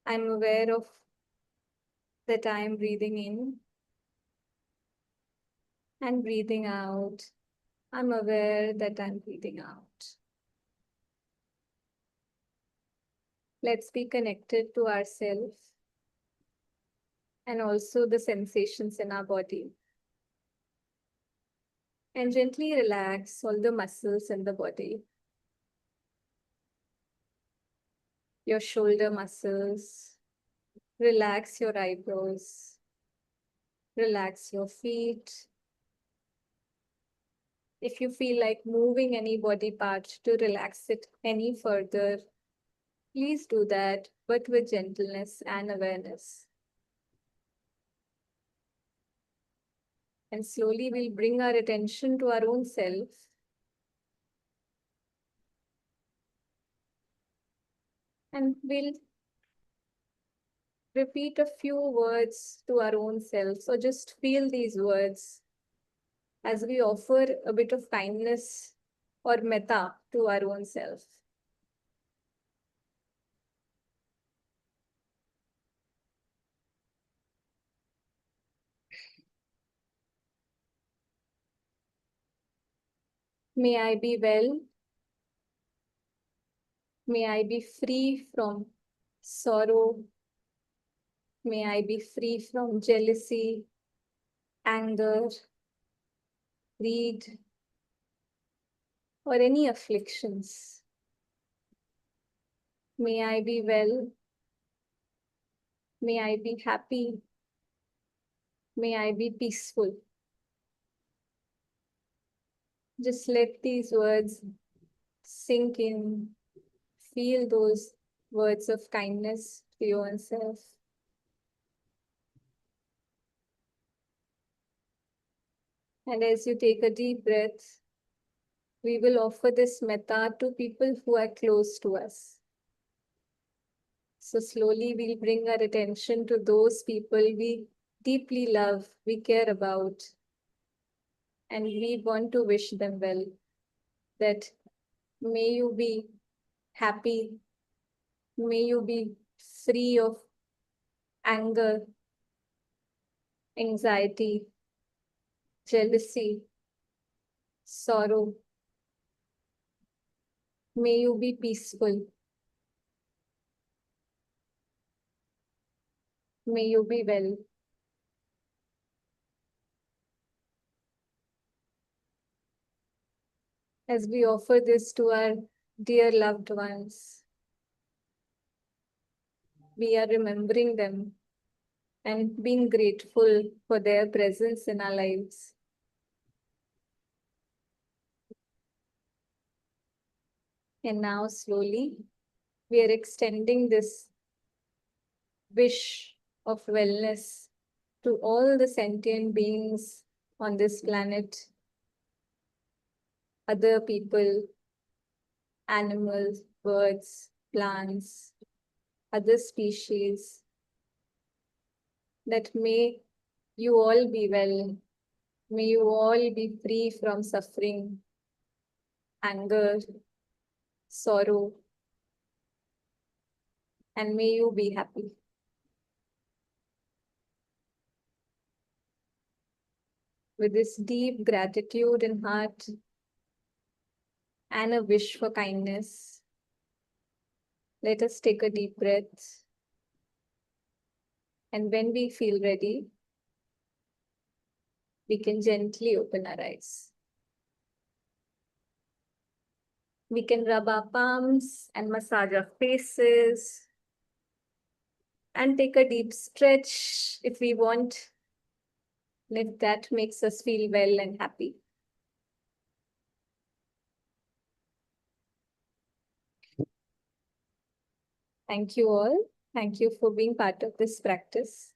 I'm aware of that I'm breathing in and breathing out. I'm aware that I'm breathing out. Let's be connected to ourselves and also the sensations in our body. And gently relax all the muscles in the body. Your shoulder muscles. Relax your eyebrows. Relax your feet. If you feel like moving any body part to relax it any further, please do that, but with gentleness and awareness. And slowly we'll bring our attention to our own self. And we'll repeat a few words to our own selves, or just feel these words as we offer a bit of kindness or metta to our own self. May I be well. May I be free from sorrow. May I be free from jealousy, anger, greed, or any afflictions. May I be well. May I be happy. May I be peaceful. Just let these words sink in. Feel those words of kindness to your own self. And as you take a deep breath, we will offer this metta to people who are close to us. So slowly we'll bring our attention to those people we deeply love, we care about, and we want to wish them well. That may you be happy, may you be free of anger, anxiety, jealousy, sorrow. May you be peaceful. May you be well. As we offer this to our dear loved ones, we are remembering them and being grateful for their presence in our lives. And now slowly, we are extending this wish of wellness to all the sentient beings on this planet, other people, animals, birds, plants, other species, that may you all be well. May you all be free from suffering, anger, sorrow, and may you be happy. With this deep gratitude in heart and a wish for kindness, let us take a deep breath. And when we feel ready, we can gently open our eyes. We can rub our palms and massage our faces and take a deep stretch if we want, and if that makes us feel well and happy. Thank you all. Thank you for being part of this practice.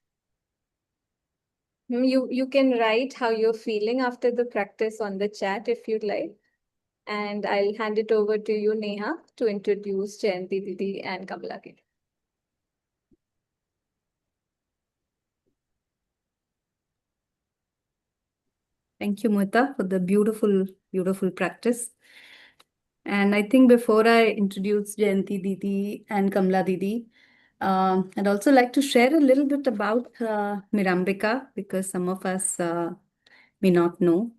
You can write how you're feeling after the practice on the chat if you'd like. And I'll hand it over to you, Neha, to introduce Jayanthy Didi and Kamala Didi. Thank you, Mata, for the beautiful, beautiful practice. And I think before I introduce Jayanthy Didi and Kamla Didi, I'd also like to share a little bit about Mirambika because some of us may not know.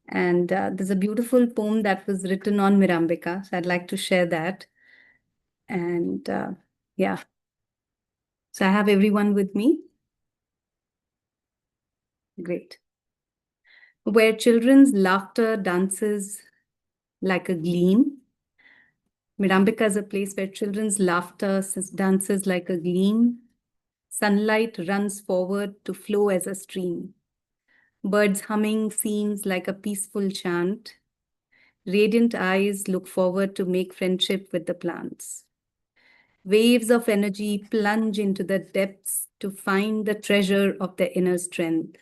And there's a beautiful poem that was written on Mirambika. So I'd like to share that. And yeah, so I have everyone with me. Great. Where children's laughter dances like a gleam. Mirambika is a place where children's laughter dances like a gleam. Sunlight runs forward to flow as a stream. Birds humming seems like a peaceful chant. Radiant eyes look forward to make friendship with the plants. Waves of energy plunge into the depths to find the treasure of their inner strength.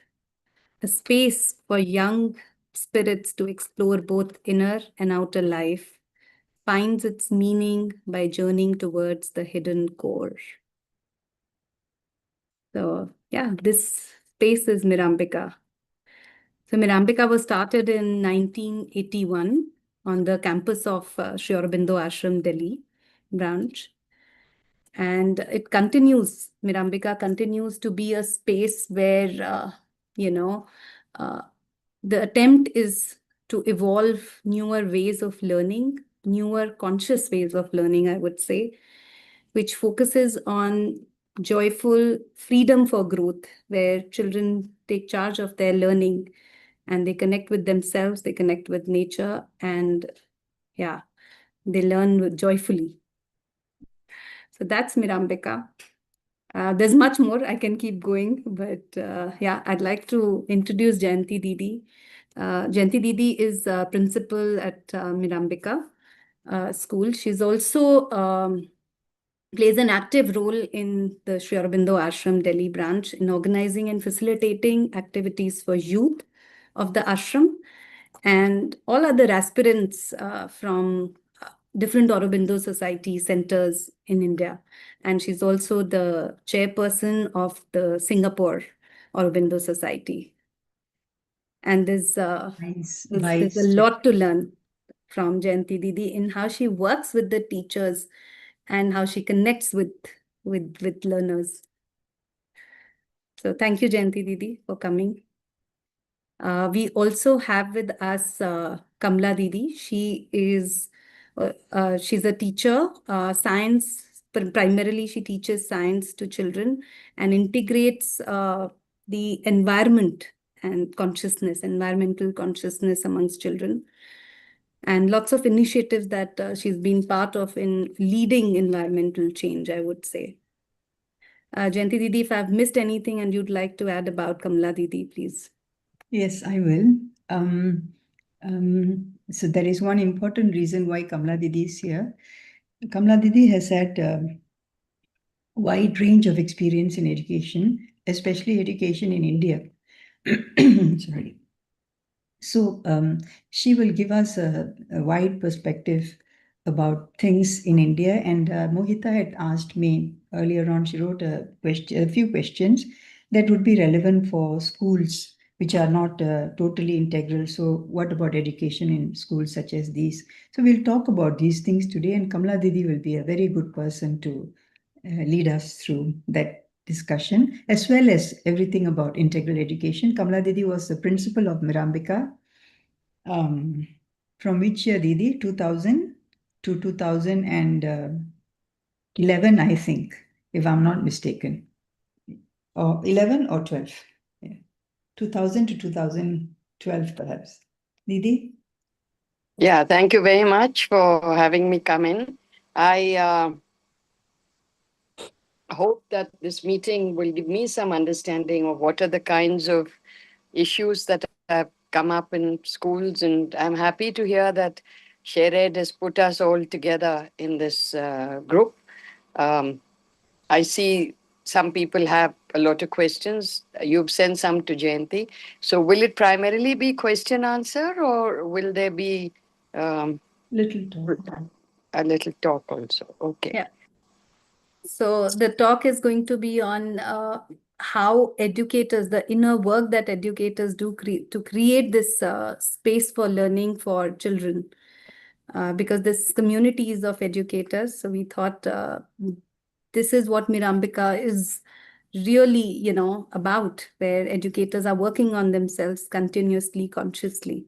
A space for young spirits to explore both inner and outer life finds its meaning by journeying towards the hidden core. So yeah, this space is Mirambika. So Mirambika was started in 1981 on the campus of Sri Aurobindo Ashram, Delhi branch. And it continues, Mirambika continues to be a space where, uh, the attempt is to evolve newer ways of learning, newer conscious ways of learning, I would say, which focuses on joyful freedom for growth, where children take charge of their learning and they connect with themselves, they connect with nature, and yeah, they learn joyfully. So that's Mirambika. There's much more. I can keep going, but yeah, I'd like to introduce Jayanthy Didi. Jayanthy Didi is principal at Mirambika school. She's also plays an active role in the Sri Aurobindo Ashram Delhi branch in organizing and facilitating activities for youth of the ashram and all other aspirants from different Aurobindo Society centers in India. And she's also the chairperson of the Singapore Aurobindo Society. And there's a lot to learn from Jayanthy Didi in how she works with the teachers and how she connects with learners. So thank you, Jayanthy Didi, for coming. We also have with us Kamla Didi. She's a teacher, science. Primarily, she teaches science to children and integrates the environment and consciousness, environmental consciousness amongst children. And lots of initiatives that she's been part of in leading environmental change, I would say. Jayanthy Didi, if I've missed anything and you'd like to add about Kamla Didi, please. Yes, I will. So there is one important reason why Kamla Didi is here. Kamla Didi has had a wide range of experience in education, especially education in India. Sorry. So she will give us a wide perspective about things in India. And Mohita had asked me earlier on, she wrote a few questions that would be relevant for schools which are not totally integral. So what about education in schools such as these? So we'll talk about these things today, and Kamla Didi will be a very good person to lead us through that discussion, as well as everything about integral education. Kamla Didi was the principal of Mirambika. From which year, Didi? 2000 to 2011, I think, if I'm not mistaken. Or 11 or 12. Yeah. 2000 to 2012, perhaps. Didi? Yeah, thank you very much for having me come in. I hope that this meeting will give me some understanding of what are the kinds of issues that have come up in schools. And I'm happy to hear that SharEd has put us all together in this group. I see some people have a lot of questions. You've sent some to Jayanthy. So will it primarily be question answer, or will there be little talk? A little talk also? Okay. Yeah. So the talk is going to be on how educators, the inner work that educators do to create this space for learning for children. Because this community is of educators. So we thought this is what Mirambika is really, about, where educators are working on themselves continuously, consciously.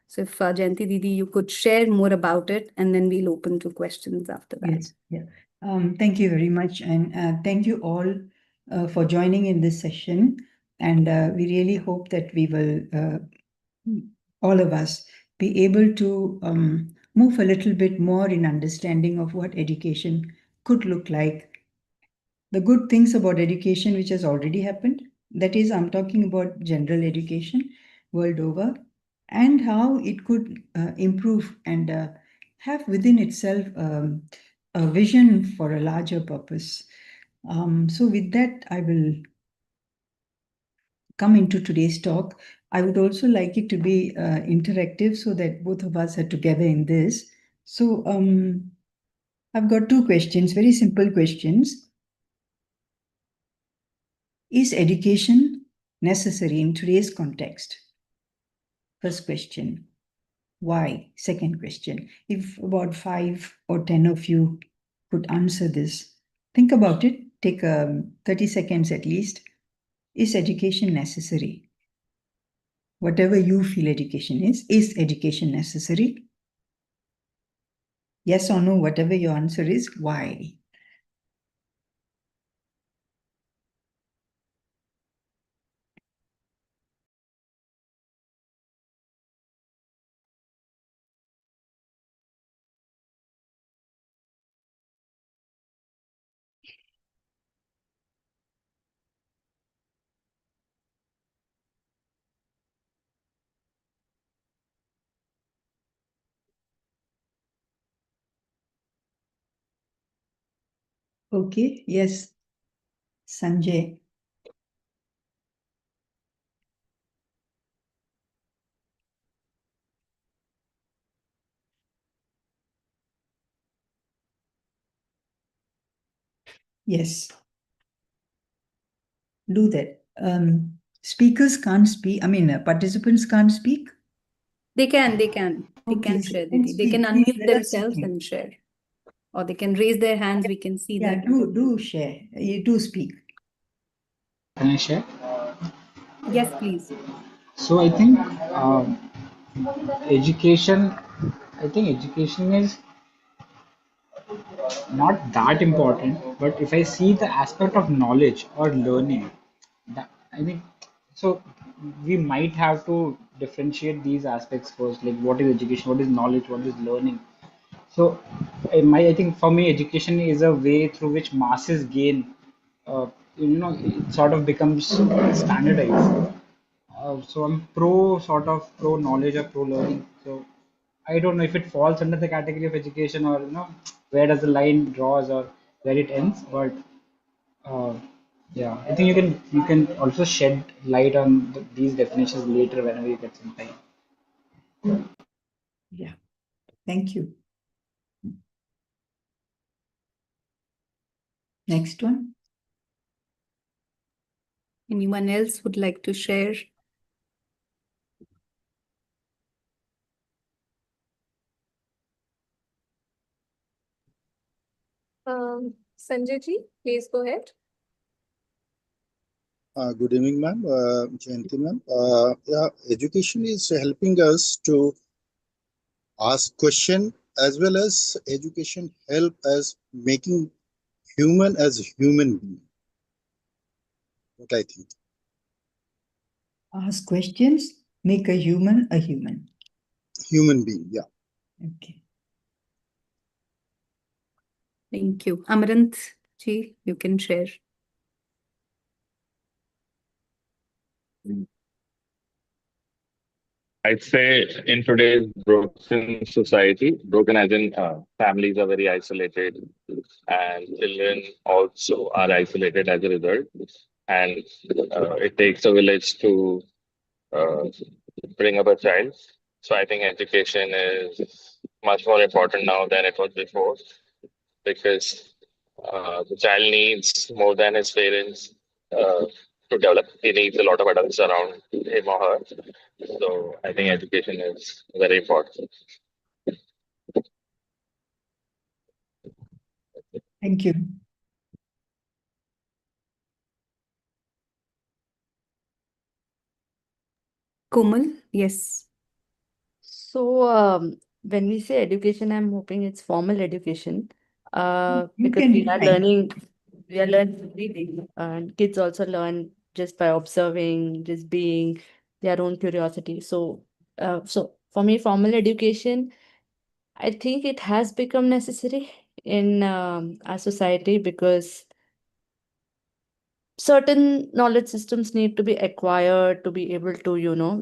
So if Jayanti Didi, you could share more about it, and then we'll open to questions after that. Yes, yeah. Thank you very much. And thank you all for joining in this session. And we really hope that we will, all of us, be able to move a little bit more in understanding of what education could look like. The good things about education, which has already happened, that is, I'm talking about general education world over, and how it could improve and have within itself a vision for a larger purpose. So with that, I will come into today's talk. I would also like it to be interactive so that both of us are together in this. So I've got two questions, very simple questions. Is education necessary in today's context? First question. Why? Second question. If about 5 or 10 of you could answer this, think about it. Take 30 seconds at least. Is education necessary? Whatever you feel education is education necessary? Yes or no, whatever your answer is, why? Okay, yes. Sanjay. Yes. Do that. Speakers can't speak. I mean, participants can't speak. They can Okay, share, then Didi. They can speak. Please unmute let us themselves see. and share. Or they can raise their hands, we can see Yeah, them. do share. You do speak. Can I share? Yes, please. So I think education. I think education is not that important, but if I see the aspect of knowledge or learning, that, I mean, so we might have to differentiate these aspects first, like what is education, what is knowledge, what is learning. So, I think for me, education is a way through which masses gain, it sort of becomes standardized. So I'm pro knowledge or pro learning. So I don't know if it falls under the category of education or where does the line draws or where it ends. But uh, yeah, I think you can also shed light on these definitions later whenever you get some time. Yeah, thank you. Next one. Anyone else would like to share? Sanjay ji, please go ahead. Good evening, ma'am. Jayanthy, ma'am. Yeah, education is helping us to ask question as well as education help as making human as a human being. What I think. Ask questions, make a human a human. Human being, yeah. Okay. Thank you. Amaranth ji, you can share. I'd say in today's broken society, broken as in families are very isolated, and children also are isolated as a result. And it takes a village to uh, bring up a child. So I think education is much more important now than it was before, because the child needs more than his parents to develop. He needs a lot of adults around him or her. So I think education is very important. Thank you. Komal, yes. So, when we say education, I'm hoping it's formal education, You because can we are define. learning reading, and kids also learn just by observing, just being their own curiosity. So for me, formal education, I think it has become necessary in our society because certain knowledge systems need to be acquired to be able to,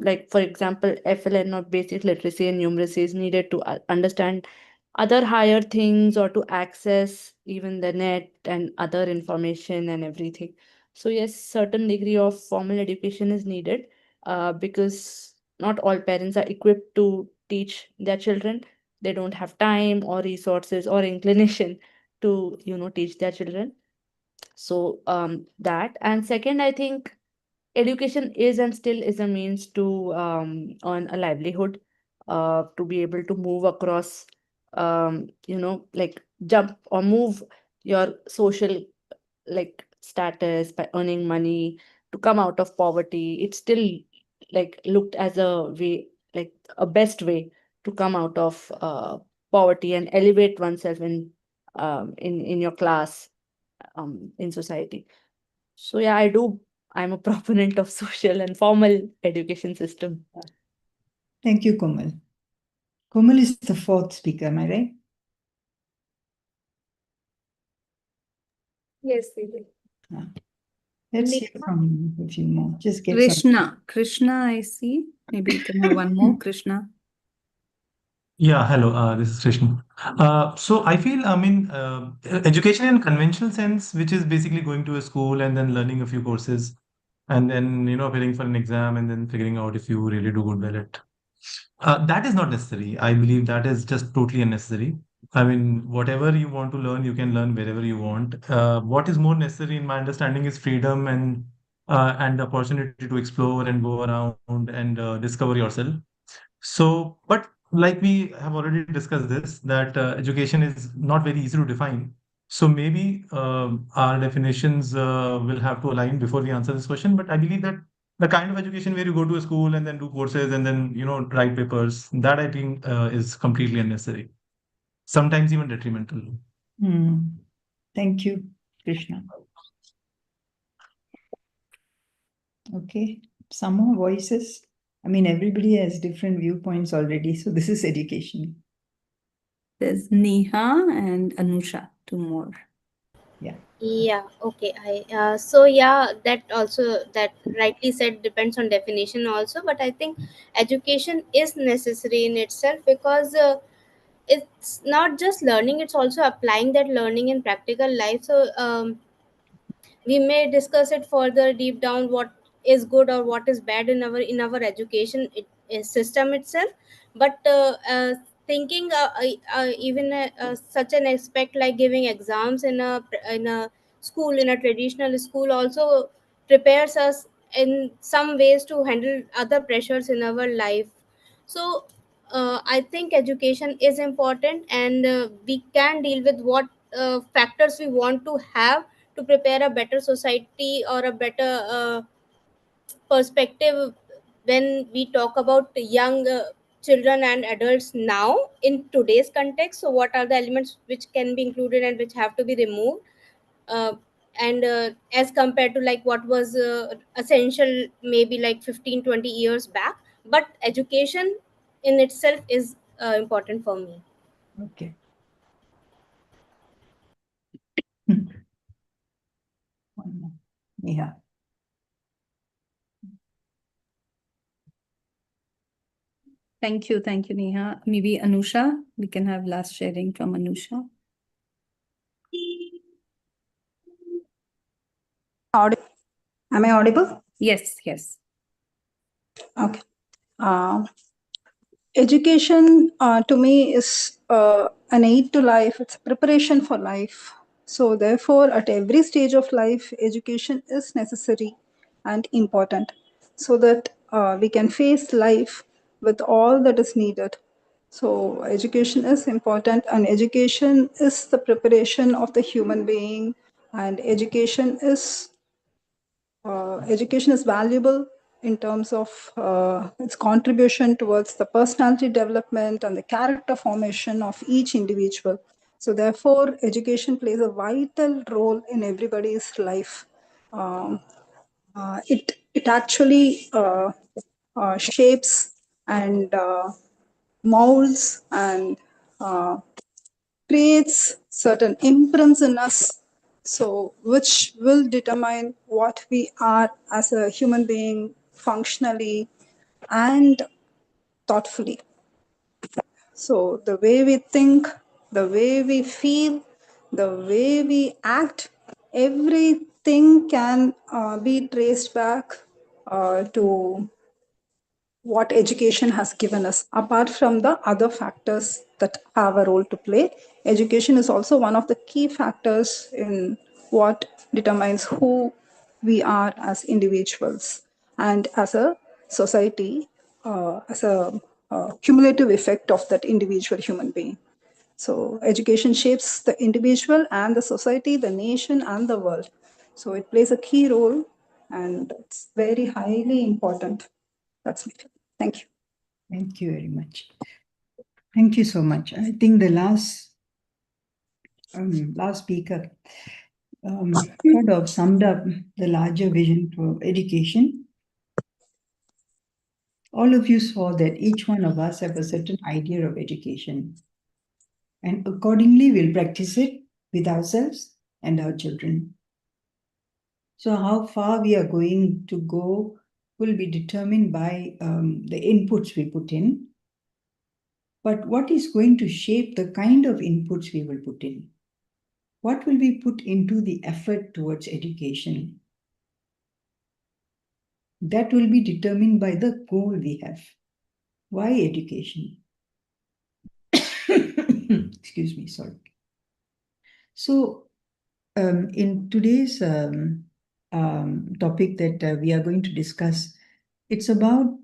like for example, FLN or basic literacy and numeracy is needed to understand other higher things or to access even the net and other information and everything. So yes, certain degree of formal education is needed, because not all parents are equipped to teach their children. They don't have time or resources or inclination to teach their children. So that, and second, I think education is and still is a means to earn a livelihood, to be able to move across, like jump or move your social like status by earning money to come out of poverty. It's still like looked as a way, like a best way to come out of poverty and elevate oneself in your class, in society. So yeah, I'm a proponent of social and formal education system. Thank you, Komal. Komal is the fourth speaker, am I right? Yes, Didi. Let's hear from a few more. Just get some. Krishna, I see. Maybe we can have one more. Krishna. Yeah, hello, this is Krishna. So I feel, education in conventional sense, which is basically going to a school and then learning a few courses and then, appearing for an exam and then figuring out if you really do good well at. That is not necessary. I believe that is just totally unnecessary. I mean, whatever you want to learn, you can learn wherever you want. What is more necessary, in my understanding, is freedom and opportunity to explore and go around and discover yourself. So, but like we have already discussed this, that education is not very easy to define. So maybe our definitions will have to align before we answer this question. But I believe that the kind of education where you go to a school and then do courses and then write papers, that I think is completely unnecessary. Sometimes even detrimental. Thank you, Krishna. Okay, some more voices. I mean, everybody has different viewpoints already, so this is education. There's Neha and Anusha, two more. Yeah, okay. So yeah, that also, that rightly said, depends on definition also, but I think education is necessary in itself because it's not just learning, it's also applying that learning in practical life. So we may discuss it further deep down, what is good or what is bad in our education system itself. But thinking even such an aspect like giving exams in a school, in a traditional school, also prepares us in some ways to handle other pressures in our life. So I think education is important, and we can deal with what factors we want to have to prepare a better society or a better perspective when we talk about young children and adults now in today's context. So what are the elements which can be included and which have to be removed, uh, and as compared to like what was essential maybe like 15-20 years back. But education in itself is important for me. Okay. One more. Neha. Thank you, Neha. Maybe Anusha, we can have last sharing from Anusha. Am I audible? Yes. Okay. Education to me is an aid to life. It's a preparation for life. So therefore, at every stage of life, education is necessary and important so that we can face life with all that is needed. So education is important, and education is the preparation of the human being, and education is valuable, in terms of its contribution towards the personality development and the character formation of each individual. So therefore, education plays a vital role in everybody's life. It actually shapes and molds and creates certain imprints in us, so which will determine what we are as a human being functionally and thoughtfully. So the way we think, the way we feel, the way we act, everything can be traced back to what education has given us. Apart from the other factors that have a role to play, education is also one of the key factors in what determines who we are as individuals and as a society, as a cumulative effect of that individual human being. So education shapes the individual and the society, the nation and the world. So it plays a key role and it's very highly important. That's my feeling. Thank you. Thank you very much. Thank you so much. I think the last speaker sort of summed up the larger vision for education. All of you saw that each one of us have a certain idea of education, and accordingly we'll practice it with ourselves and our children. So how far we are going to go will be determined by the inputs we put in. But what is going to shape the kind of inputs we will put in? What will we put into the effort towards education? That will be determined by the goal we have. Why education? Excuse me, sorry. So in today's topic that we are going to discuss, it's about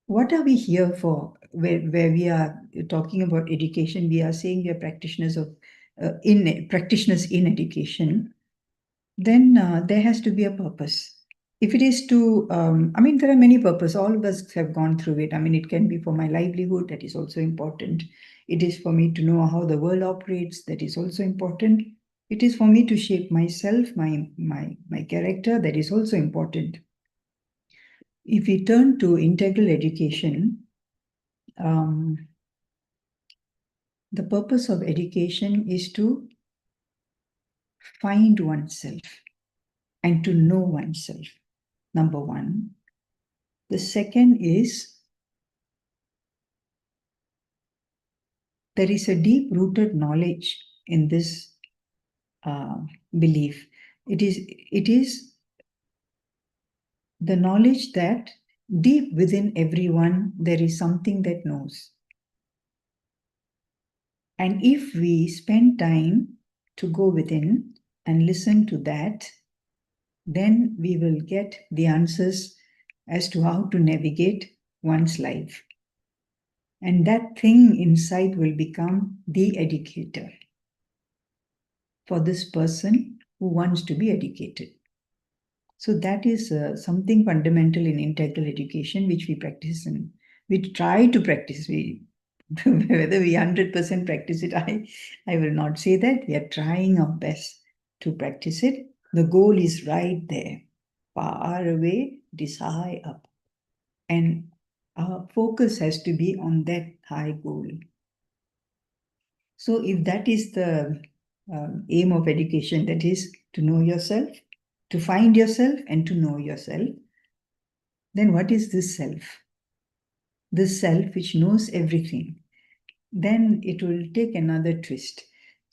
what are we here for? Where we are talking about education, we are saying we are practitioners of practitioners in education. Then there has to be a purpose. If it is to, I mean, there are many purposes. All of us have gone through it. I mean, it can be for my livelihood. That is also important. It is for me to know how the world operates. That is also important. It is for me to shape myself, my character. That is also important. If we turn to integral education, the purpose of education is to find oneself and to know oneself, number one. The second is there is a deep-rooted knowledge in this belief. It is the knowledge that deep within everyone there is something that knows. And if we spend time to go within and listen to that, then we will get the answers as to how to navigate one's life. And that thing inside will become the educator for this person who wants to be educated. So that is something fundamental in integral education, which we practice and we try to practice. Whether we 100% practice it, I will not say that. We are trying our best to practice it. The goal is right there. Far away, it is high up. And our focus has to be on that high goal. So if that is the aim of education, that is to know yourself, to find yourself and to know yourself, then what is this self? This self which knows everything. Then it will take another twist.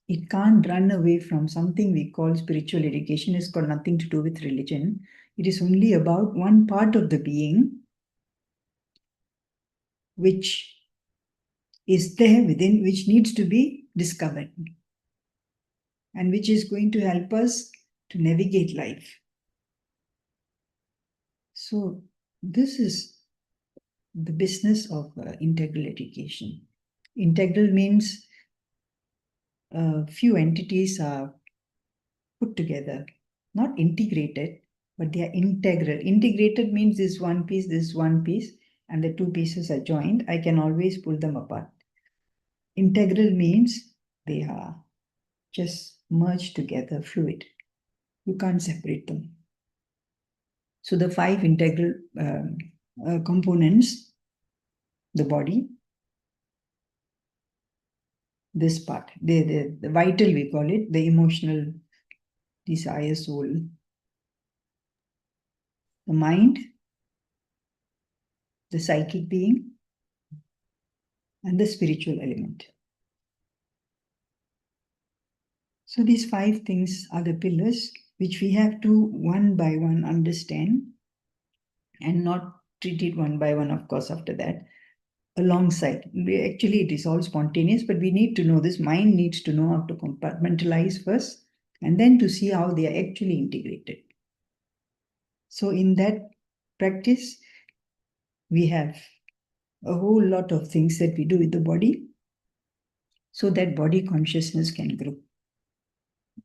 It can't run away from something we call spiritual education. It's got nothing to do with religion. It is only about one part of the being which is there within, which needs to be discovered and which is going to help us to navigate life. So this is the business of integral education. Integral means a few entities are put together. not integrated, but they are integral. Integrated means this one piece, and the two pieces are joined. I can always pull them apart. Integral means they are just merged together, fluid. You can't separate them. So the 5 integral components, the body, this part, the vital we call it, the emotional desire soul, the mind, the psychic being, and the spiritual element. So these 5 things are the pillars which we have to one by one understand and not treat it one by one, of course, after that. Alongside, actually it is all spontaneous, but we need to know this. Mind needs to know how to compartmentalize first and then to see how they are actually integrated. So in that practice, we have a whole lot of things that we do with the body so that body consciousness can grow.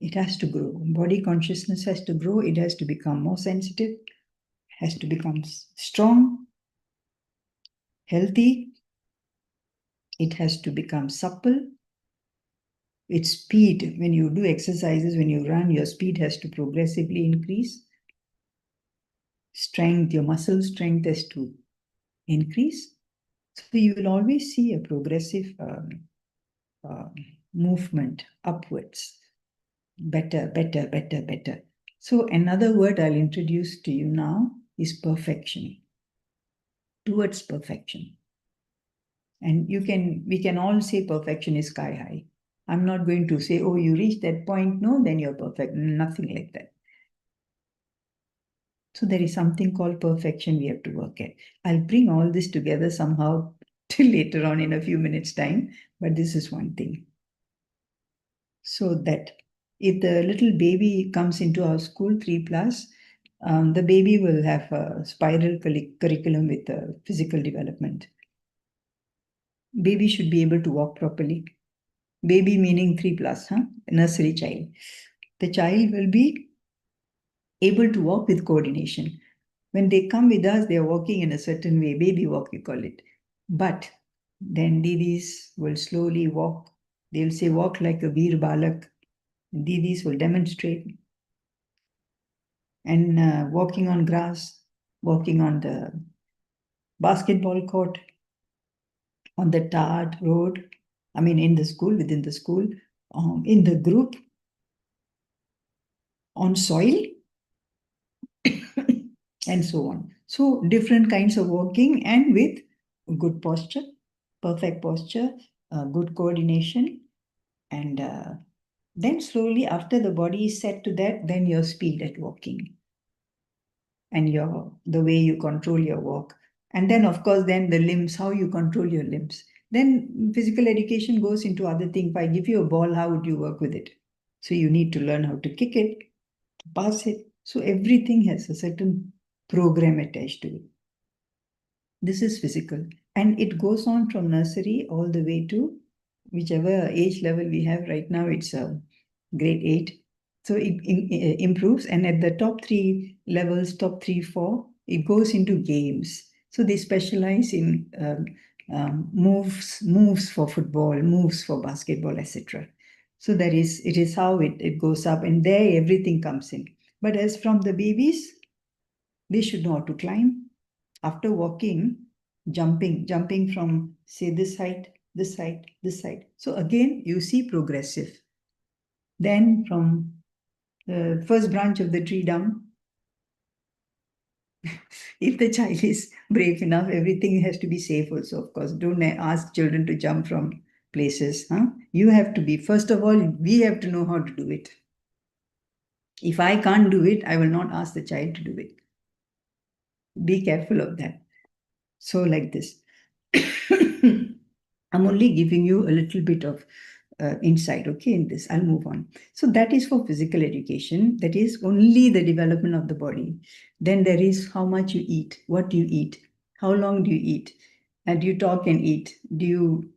It has to grow. Body consciousness has to grow. It has to become more sensitive, has to become strong, healthy. It has to become supple. Its speed, when you do exercises, when you run, your speed has to progressively increase. Strength, your muscle strength has to increase. So you will always see a progressive movement upwards. Better, better, better, better. So another word I'll introduce to you now is perfection. Towards perfection. And we can all say perfection is sky high. I'm not going to say, oh, you reached that point, no, then you're perfect. Nothing like that. So there is something called perfection we have to work at. I'll bring all this together somehow till later on in a few minutes' time, but this is one thing. So that if the little baby comes into our school, 3+, the baby will have a spiral curriculum with physical development. Baby should be able to walk properly. Baby meaning 3+, nursery child. The child will be able to walk with coordination. When they come with us, they are walking in a certain way, baby walk, we call it. But then Didis will slowly walk. They'll say, walk like a Veer Balak. Didis will demonstrate. And walking on grass, walking on the basketball court, on the tarred road, I mean, in the school, within the school, in the group, on soil, and so on. So different kinds of walking and with good posture, perfect posture, good coordination, and then slowly after the body is set to that, then your speed at walking and the way you control your walk. And then of course, then the limbs, how you control your limbs. Then physical education goes into other things. If I give you a ball, how would you work with it? So you need to learn how to kick it, pass it. So everything has a certain program attached to it. This is physical. And it goes on from nursery all the way to whichever age level we have right now, it's grade 8. So it improves. And at the top 3 levels, top 3, 4, it goes into games. So they specialize in moves for football, moves for basketball, etc. So it is how it goes up, and there everything comes in. But as from the babies, they should know how to climb. After walking, jumping from, say, this height, this height, this height. So again, you see progressive. Then from the first branch of the tree down, if the child is brave enough, everything has to be safe also, of course. Don't ask children to jump from places. You have to be, first of all, we have to know how to do it. If I can't do it, I will not ask the child to do it. Be careful of that. So like this. I'm only giving you a little bit of insight, okay, in this. I'll move on. So that is for physical education. That is only the development of the body. Then there is how much you eat, what do you eat, how long do you eat, and do you talk and eat? Do you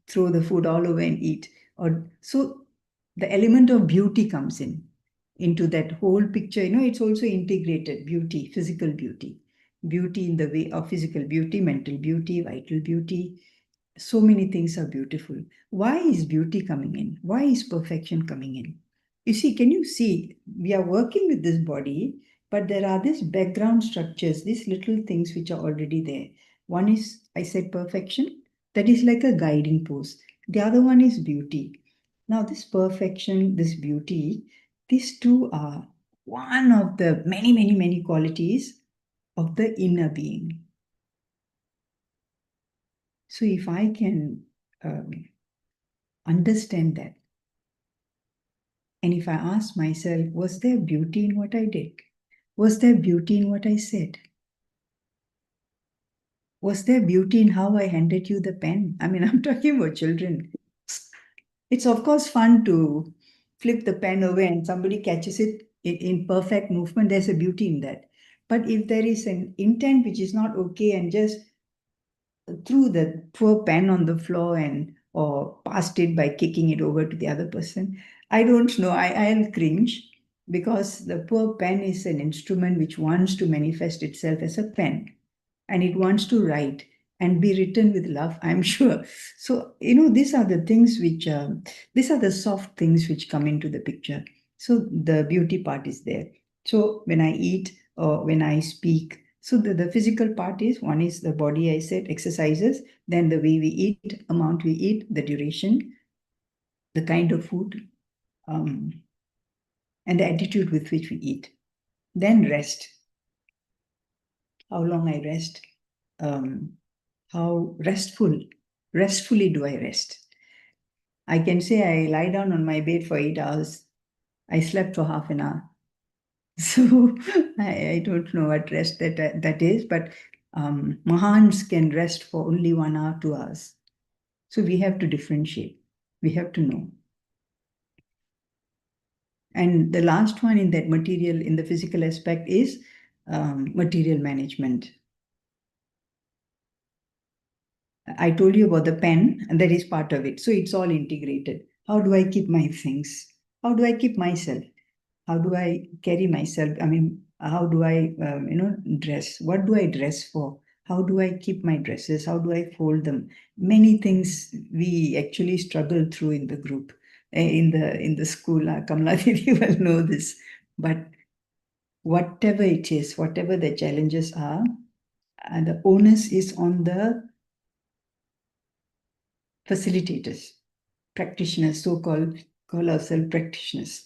throw the food all over and eat? So the element of beauty comes in. into that whole picture. It's also integrated beauty, physical beauty, beauty in the way of physical beauty, mental beauty, vital beauty. So many things are beautiful. Why is beauty coming in? Why is perfection coming in? You see, can you see? We are working with this body, but there are these background structures, these little things which are already there. One is, I said, perfection. That is like a guiding post. The other one is beauty. Now, this perfection, this beauty, these two are one of the many, many, many qualities of the inner being. So if I can understand that, and if I ask myself, was there beauty in what I did? Was there beauty in what I said? Was there beauty in how I handed you the pen? I mean, I'm talking about children. It's of course fun to flip the pen away and somebody catches it in perfect movement. There's a beauty in that. But if there is an intent which is not okay and just threw the poor pen on the floor or passed it by kicking it over to the other person, I don't know. I'll cringe because the poor pen is an instrument which wants to manifest itself as a pen, and it wants to write and be written with love, I'm sure. So, these are the things which, these are the soft things which come into the picture. So the beauty part is there. So when I eat or when I speak, so the physical part is, one is the body, I said, exercises, then the way we eat, amount we eat, the duration, the kind of food, and the attitude with which we eat. Then rest. How long I rest, how restfully do I rest? I can say I lie down on my bed for 8 hours. I slept for half an hour. So I don't know what rest that is, but Mahans can rest for only 1 hour, 2 hours. So we have to differentiate. We have to know. And the last one in that material, in the physical aspect, is material management. I told you about the pen, and that is part of it. So it's all integrated. How do I keep my things? How do I keep myself? How do I carry myself? I mean, how do I, dress? What do I dress for? How do I keep my dresses? How do I fold them? Many things we actually struggle through in the group, in the school. Kamala Didi will know this. But whatever it is, whatever the challenges are, the onus is on the facilitators, practitioners, so-called, call ourselves practitioners,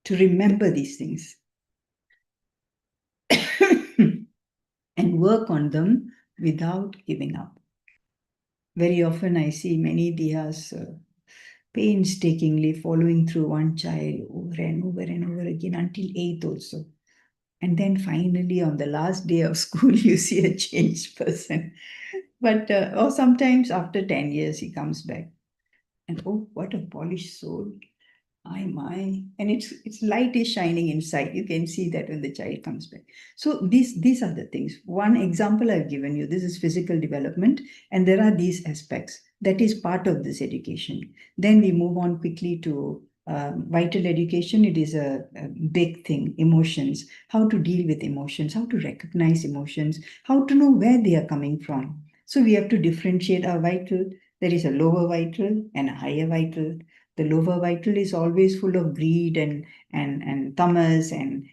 to remember these things and work on them without giving up. Very often I see many diyas painstakingly following through one child over and over and over again until 8th also. And then finally on the last day of school, you see a changed person. But, or sometimes after 10 years, he comes back. And oh, what a polished soul. My. And it's light is shining inside. You can see that when the child comes back. So these are the things. One example I've given you, this is physical development, and there are these aspects. That is part of this education. Then we move on quickly to vital education. It is a big thing, emotions, how to deal with emotions, how to recognize emotions, how to know where they are coming from. So we have to differentiate our vital. There is a lower vital and a higher vital. The lower vital is always full of greed and tamas and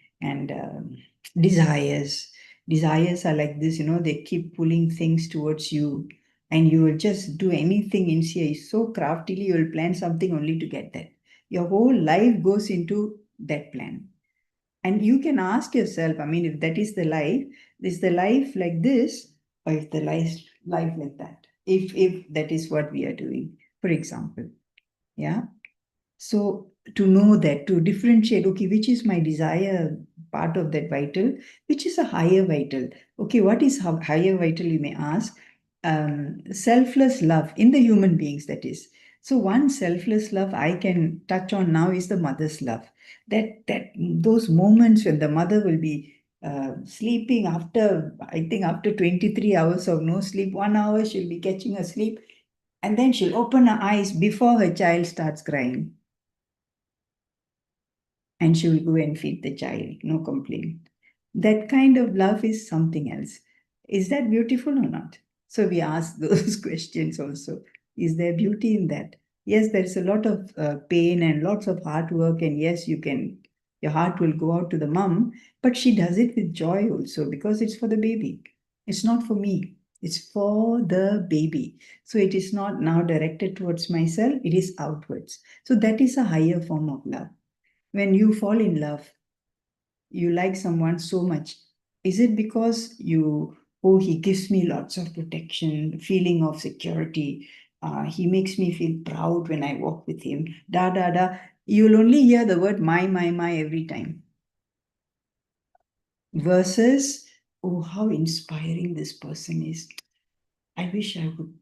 desires. Desires are like this, they keep pulling things towards you, and you will just do anything in CI so craftily. You will plan something only to get that. Your whole life goes into that plan. And you can ask yourself, I mean, if that is the life like this, or if the life like that? If that is what we are doing, for example. Yeah. So to know that, to differentiate, okay, which is my desire part of that vital, which is a higher vital. Okay, what is higher vital, you may ask? Selfless love in the human beings, that is. So one selfless love I can touch on now is the mother's love. That those moments when the mother will be sleeping after, I think after 23 hours of no sleep, 1 hour she'll be catching a sleep, and then she'll open her eyes before her child starts crying. and she will go and feed the child, no complaint. That kind of love is something else. Is that beautiful or not? So we ask those questions also. Is there beauty in that? Yes, there is a lot of pain and lots of hard work, and yes, your heart will go out to the mom, but she does it with joy also because it's for the baby. It's not for me. It's for the baby. So it is not now directed towards myself, it is outwards. So that is a higher form of love. When you fall in love, you like someone so much. Is it because oh, he gives me lots of protection, feeling of security? He makes me feel proud when I walk with him. Da, da, da. You'll only hear the word my every time. Versus, oh, how inspiring this person is. I wish I would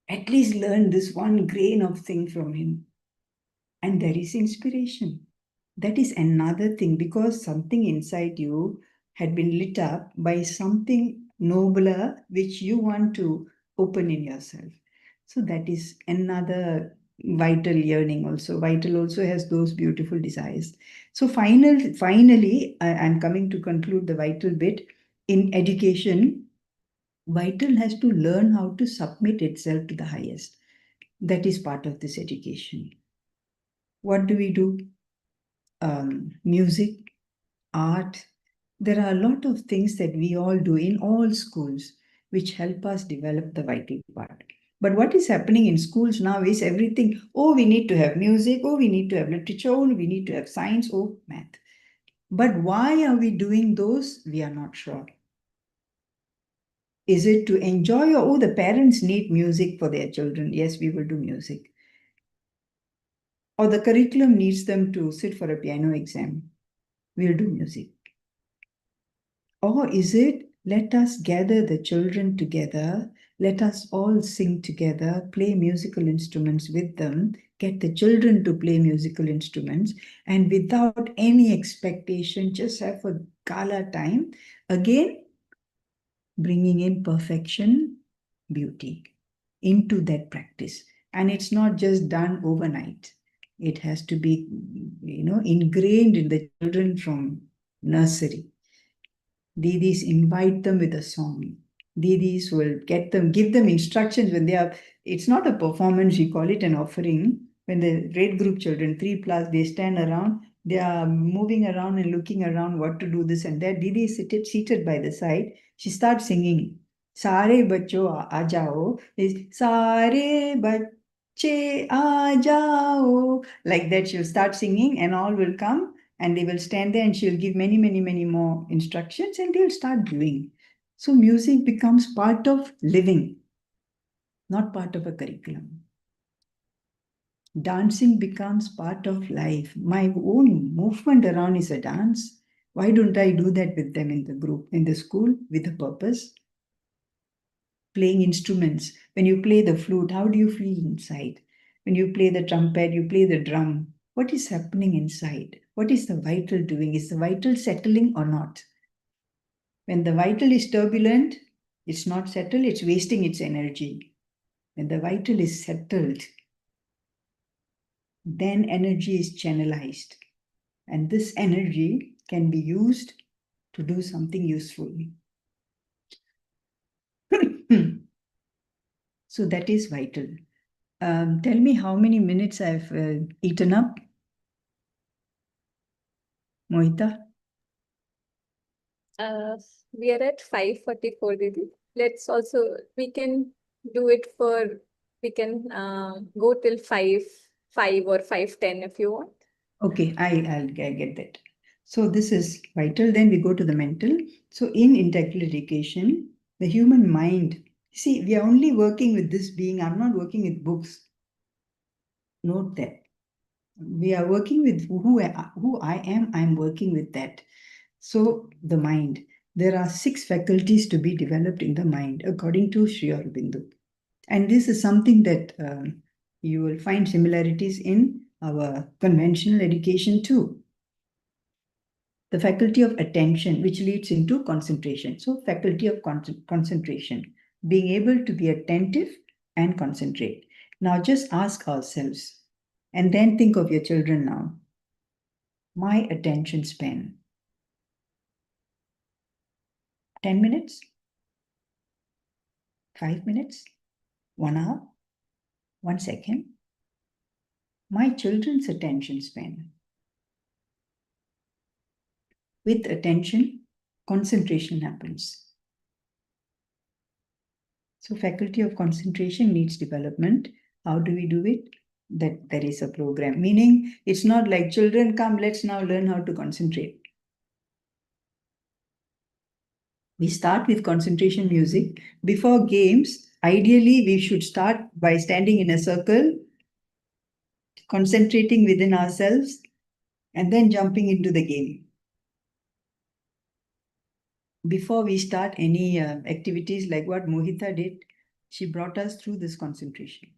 at least learn this one grain of thing from him. And there is inspiration. That is another thing, because something inside you had been lit up by something nobler which you want to open in yourself. So that is another vital yearning also. Vital also has those beautiful desires. So finally, I'm coming to conclude the vital bit. In education, vital has to learn how to submit itself to the highest. That is part of this education. What do we do? Music, art. There are a lot of things that we all do in all schools which help us develop the vital part. But what is happening in schools now is everything, oh, we need to have music, oh, we need to have literature, oh, we need to have science, oh, math. But why are we doing those? We are not sure. Is it to enjoy, or, oh, the parents need music for their children? Yes, we will do music. Or the curriculum needs them to sit for a piano exam. We'll do music. Or is it, let us gather the children together, let us all sing together, play musical instruments with them, get the children to play musical instruments, and without any expectation, just have a gala time, again, bringing in perfection, beauty into that practice. And it's not just done overnight. It has to be, ingrained in the children from nursery. Didis invite them with a song. Didis will give them instructions when they are, it's not a performance, we call it an offering. When the red group children, 3+, they stand around, they are moving around and looking around what to do this and that. Didi is seated by the side. She starts singing. Sare bacho aa jao is Sare bache aa jao. Like that, she'll start singing and all will come. And they will stand there and she'll give many, many, many more instructions and they'll start doing. So music becomes part of living, not part of a curriculum. Dancing becomes part of life. My own movement around is a dance. Why don't I do that with them in the group, in the school, with a purpose? Playing instruments. When you play the flute, how do you feel inside? When you play the trumpet, you play the drum. What is happening inside? What is the vital doing? Is the vital settling or not? When the vital is turbulent, it's not settled, it's wasting its energy. When the vital is settled, then energy is channelized. And this energy can be used to do something useful. So that is vital. Tell me how many minutes I've eaten up. Mohita? We are at 5:44, Didi. We can do it we can go till 5 or 5:10 if you want. Okay, I'll get that. So this is vital. Then we go to the mental. So in integral education, the human mind, see, we are only working with this being. I'm not working with books. Note that. We are working with who I am. I'm working with that. So the mind. There are 6 faculties to be developed in the mind, according to Sri Aurobindo. And this is something that you will find similarities in our conventional education too. The faculty of attention, which leads into concentration. So faculty of concentration, being able to be attentive and concentrate. Now just ask ourselves, and then think of your children now. My attention span. 10 minutes? 5 minutes? 1 hour? 1 second? My children's attention span. With attention, concentration happens. So faculty of concentration needs development. How do we do it? That there is a program. Meaning, it's not like children come, let's now learn how to concentrate. We start with concentration music. Before games, ideally, we should start by standing in a circle, concentrating within ourselves, and then jumping into the game. Before we start any activities like what Mohita did, she brought us through this concentration.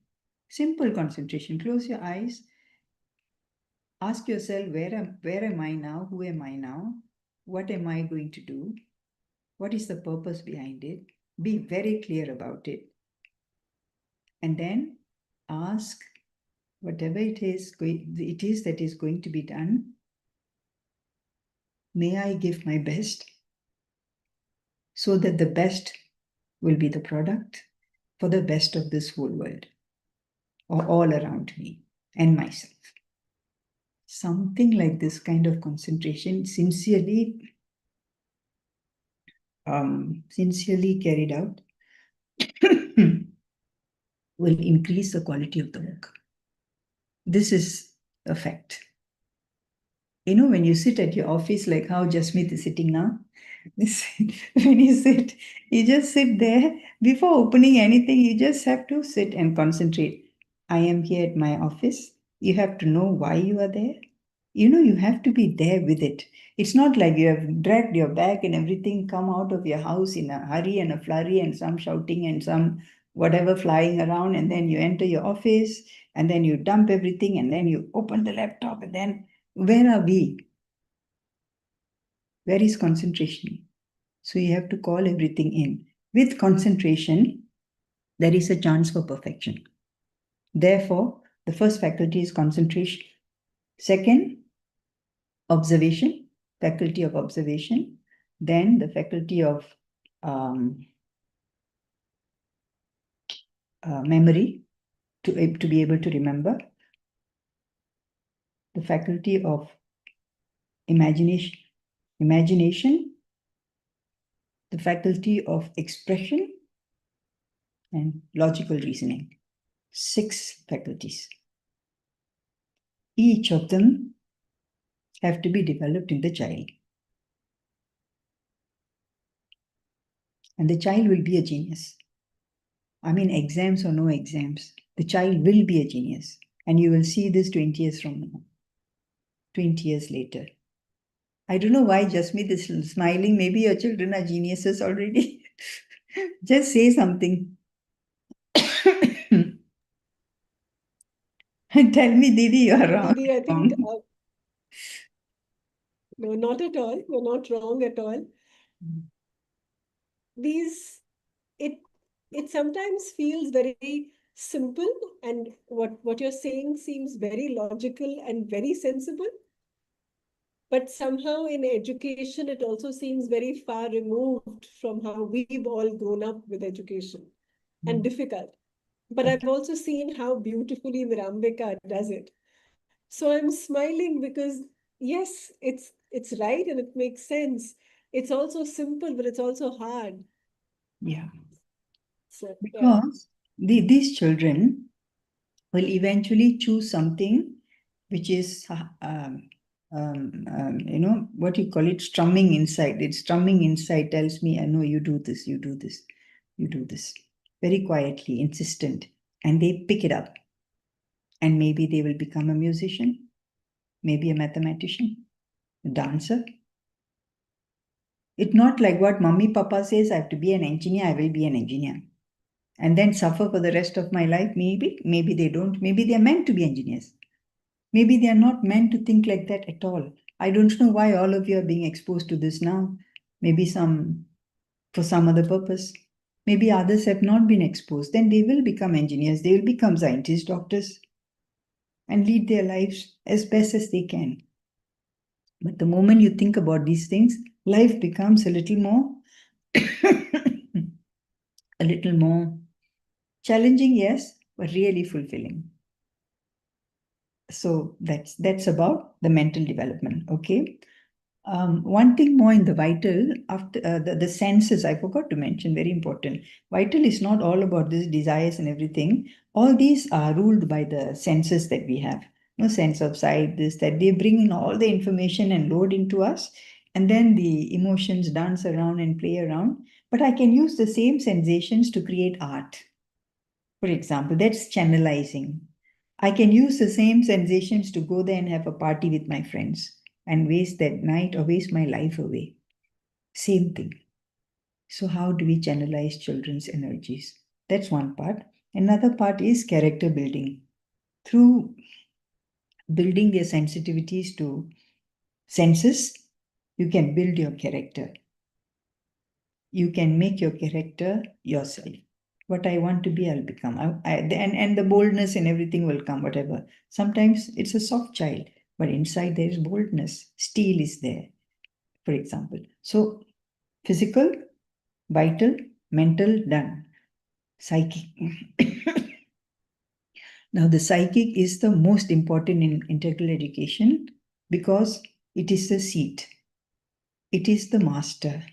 Simple concentration. Close your eyes. Ask yourself, where am I now? Who am I now? What am I going to do? What is the purpose behind it? Be very clear about it. And then ask whatever it is that is going to be done. May I give my best so that the best will be the product for the best of this whole world or all around me and myself. Something like this kind of concentration, sincerely carried out, will increase the quality of the work. This is a fact. You know, when you sit at your office, like how Jasmeet is sitting now, when you sit, you just sit there. Before opening anything, you just have to sit and concentrate. I am here at my office. You have to know why you are there. You know, you have to be there with it. It's not like you have dragged your bag and everything, come out of your house in a hurry and a flurry and some shouting and some whatever flying around, and then you enter your office and then you dump everything and then you open the laptop, and then where are we? Where is concentration? So you have to call everything in. With concentration, there is a chance for perfection. Therefore, the first faculty is concentration. Second, observation, faculty of observation. Then the faculty of memory, to be able to remember. The faculty of imagination, the faculty of expression, and logical reasoning. 6 faculties. Each of them have to be developed in the child. And the child will be a genius. I mean, exams or no exams, the child will be a genius. And you will see this 20 years from now, 20 years later. I don't know why Jasmeet is smiling. Maybe your children are geniuses already. Just say something. Tell me, Didi, you are wrong. Didi, I think, no, not at all. You're not wrong at all. It sometimes feels very simple, and what you're saying seems very logical and very sensible. But somehow in education, it also seems very far removed from how we've all grown up with education and difficult. But I've also seen how beautifully Virambika does it. So I'm smiling because, yes, it's right and it makes sense. It's also simple, but it's also hard. Yeah. So, because these children will eventually choose something which is, you know, what you call it, strumming inside. It's strumming inside, tells me, I know you do this, you do this, you do this. Very quietly, insistent. And they pick it up. And maybe they will become a musician, maybe a mathematician, a dancer. It's not like what mommy, papa says, I have to be an engineer, I will be an engineer. And then suffer for the rest of my life. Maybe they don't. Maybe they are meant to be engineers. Maybe they are not meant to think like that at all. I don't know why all of you are being exposed to this now. Maybe for some other purpose. Maybe others have not been exposed. Then they will become engineers. They will become scientists, doctors, and lead their lives as best as they can. But the moment you think about these things, life becomes a little more, a little more challenging, yes, but really fulfilling. So that's about the mental development. Okay. One thing more in the vital, after the senses, I forgot to mention, very important. Vital is not all about these desires and everything. All these are ruled by the senses that we have. No sense of sight, this, that. They bring in all the information and load into us, and then the emotions dance around and play around. But I can use the same sensations to create art. For example, that's channelizing. I can use the same sensations to go there and have a party with my friends and waste that night or waste my life away. Same thing. So, how do we channelize children's energies? That's one part. Another part is character building. Through building their sensitivities to senses, you can build your character. You can make your character yourself. What I want to be, I'll become. And the boldness and everything will come, whatever. Sometimes it's a soft child, but inside there is boldness. Steel is there, for example. So physical, vital, mental, done. Psychic. Now, the psychic is the most important in integral education because it is the seat. It is the master.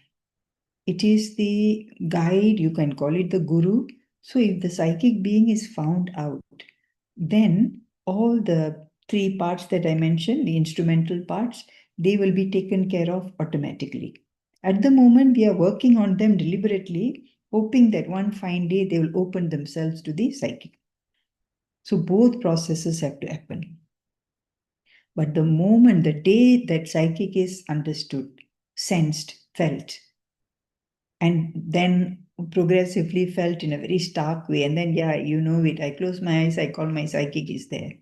It is the guide, you can call it the guru. So if the psychic being is found out, then all the three parts that I mentioned, the instrumental parts, they will be taken care of automatically. At the moment, we are working on them deliberately, hoping that one fine day they will open themselves to the psychic. So both processes have to happen. But the moment, the day that psychic is understood, sensed, felt, and then progressively felt in a very stark way, and then, yeah, you know it. I close my eyes, I call my psychic is there.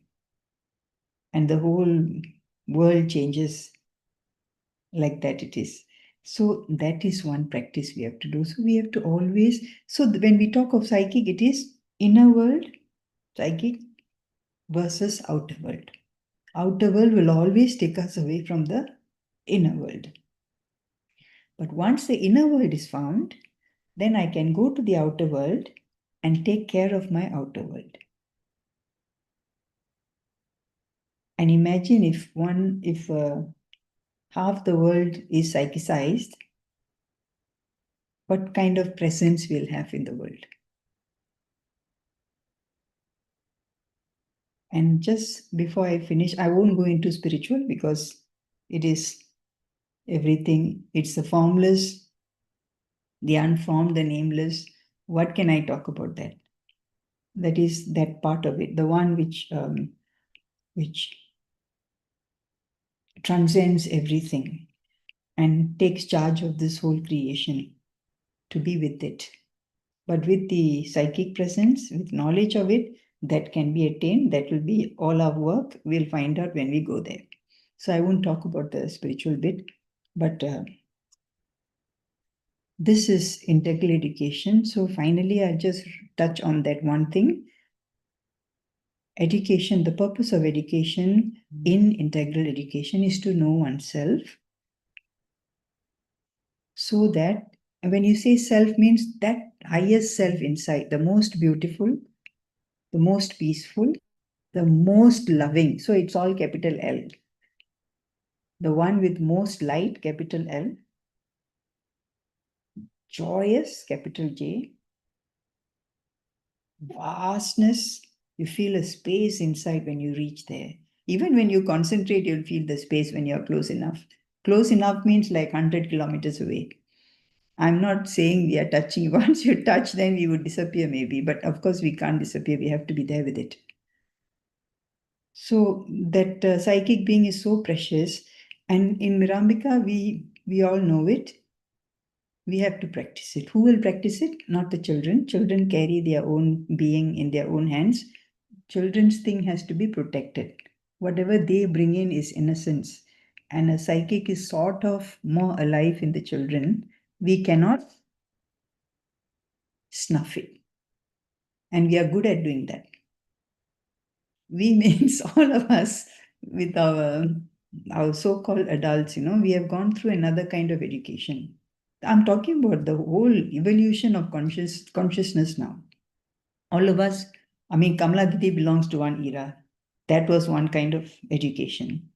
And the whole world changes like that it is. So that is one practice we have to do. So we have to always, so when we talk of psychic, it is inner world, psychic, versus outer world. Outer world will always take us away from the inner world. But once the inner world is found, then I can go to the outer world and take care of my outer world. And imagine if half the world is psychicized, what kind of presence we'll have in the world. And just before I finish, I won't go into spiritual because it is everything. It's the formless, the unformed, the nameless. What can I talk about that? That is that part of it, the one which transcends everything and takes charge of this whole creation, to be with it. But with the psychic presence, with knowledge of it, that can be attained. That will be all our work. We'll find out when we go there. So I won't talk about the spiritual bit, but this is integral education. So finally, I'll just touch on that one thing. Education, the purpose of education in integral education is to know oneself, so that when you say self, means that highest self inside, the most beautiful, the most peaceful, the most loving. So it's all capital L. The one with most light, capital L. Joyous, capital J. Vastness, you feel a space inside when you reach there. Even when you concentrate, you'll feel the space when you're close enough. Close enough means like 100 kilometers away. I'm not saying we are touching. Once you touch, then we would disappear maybe. But of course, we can't disappear. We have to be there with it. So that psychic being is so precious. And in Mirambika, we all know it. We have to practice it. Who will practice it? Not the children. Children carry their own being in their own hands. Children's thing has to be protected. Whatever they bring in is innocence. And a psychic is sort of more alive in the children. We cannot snuff it. And we are good at doing that. We means all of us with our our so-called adults, we have gone through another kind of education. I'm talking about the whole evolution of consciousness now. All of us, Kamala Didi belongs to one era. That was one kind of education.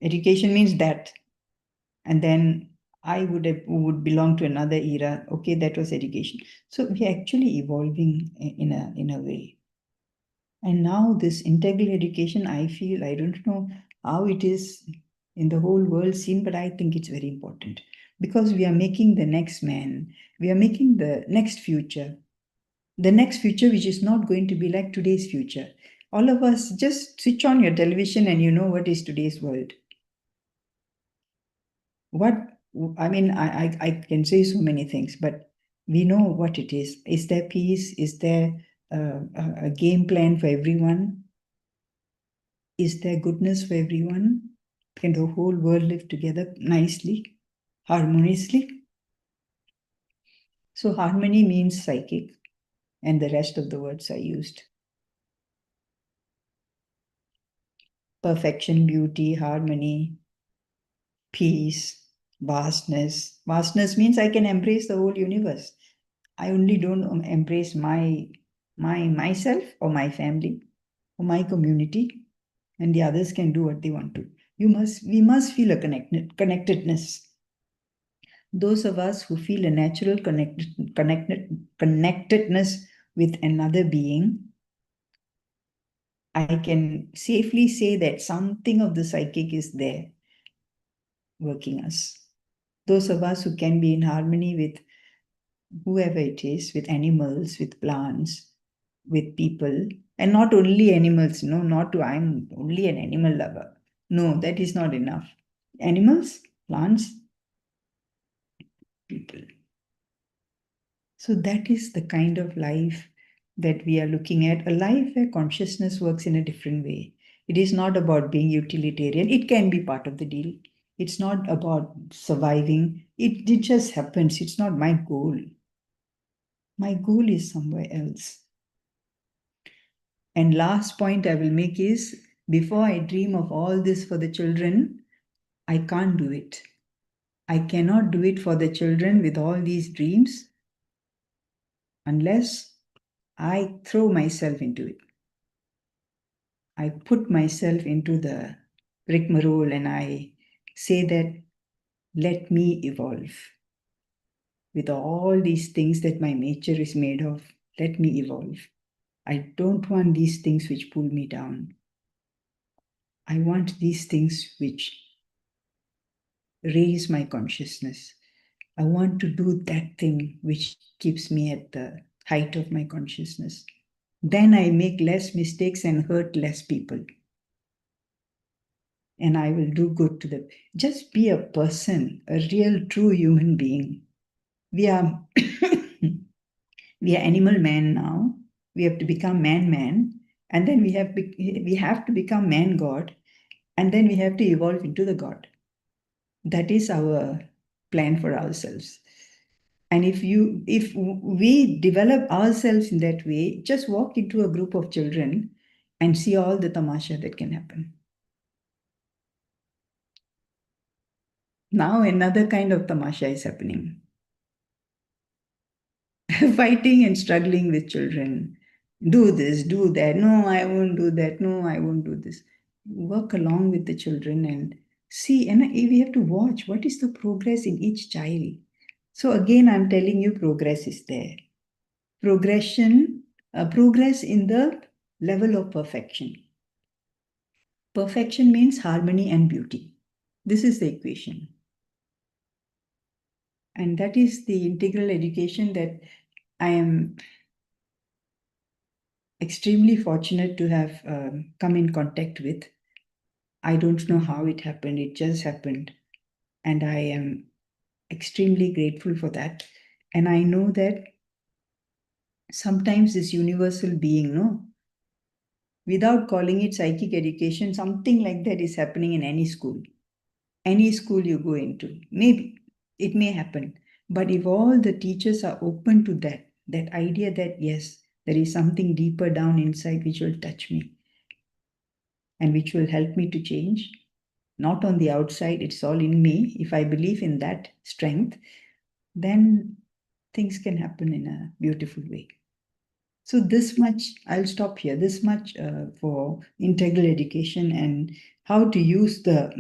Education means that. And then I would belong to another era. Okay, that was education. So we're actually evolving in a way. And now this integral education, I feel, I don't know how it is in the whole world scene, but I think it's very important because we are making the next man. We are making the next future. The next future, which is not going to be like today's future. All of us just switch on your television and you know what is today's world. I can say so many things, but we know what it is. Is there peace? Is there a game plan for everyone? Is there goodness for everyone? Can the whole world live together nicely, harmoniously? So harmony means psychic, and the rest of the words are used. Perfection, beauty, harmony, peace, vastness. Vastness means I can embrace the whole universe. I only don't embrace myself or my family or my community, and the others can do what they want to. We must feel a connectedness. Those of us who feel a natural connectedness with another being, I can safely say that something of the psychic is there working us. Those of us who can be in harmony with whoever it is, with animals, with plants, with people, and not only animals, I'm only an animal lover. No, that is not enough. Animals, plants, people. So that is the kind of life that we are looking at, a life where consciousness works in a different way. It is not about being utilitarian. It can be part of the deal. It's not about surviving. It just happens. It's not my goal. My goal is somewhere else. And last point I will make is, before I dream of all this for the children, I can't do it. I cannot do it for the children with all these dreams unless I throw myself into it. I put myself into the rigmarole and I say that, let me evolve. With all these things that my nature is made of, let me evolve. I don't want these things which pull me down. I want these things which raise my consciousness. I want to do that thing which keeps me at the height of my consciousness. Then I make less mistakes and hurt less people. And I will do good to them. Just be a person, a real, true human being. We are, we are animal man now. We have to become man, and then we have to become man God, and then we have to evolve into the God. That is our plan for ourselves. And if we develop ourselves in that way, just walk into a group of children and see all the tamasha that can happen. Now another kind of tamasha is happening. Fighting and struggling with children. Do this, do that. No, I won't do that. No, I won't do this. Work along with the children and see. And we have to watch what is the progress in each child. So again, I'm telling you, progress is there. Progress in the level of perfection. Perfection means harmony and beauty. This is the equation. And that is the integral education that I am extremely fortunate to have come in contact with. I don't know how it happened. It just happened. And I am extremely grateful for that. And I know that sometimes this universal being, without calling it psychic education, something like that is happening in any school. Any school you go into. Maybe it may happen. But if all the teachers are open to that idea that yes, there is something deeper down inside which will touch me and which will help me to change, not on the outside, it's all in me. If I believe in that strength, then things can happen in a beautiful way. So this much, I'll stop here. This much for integral education and how to use the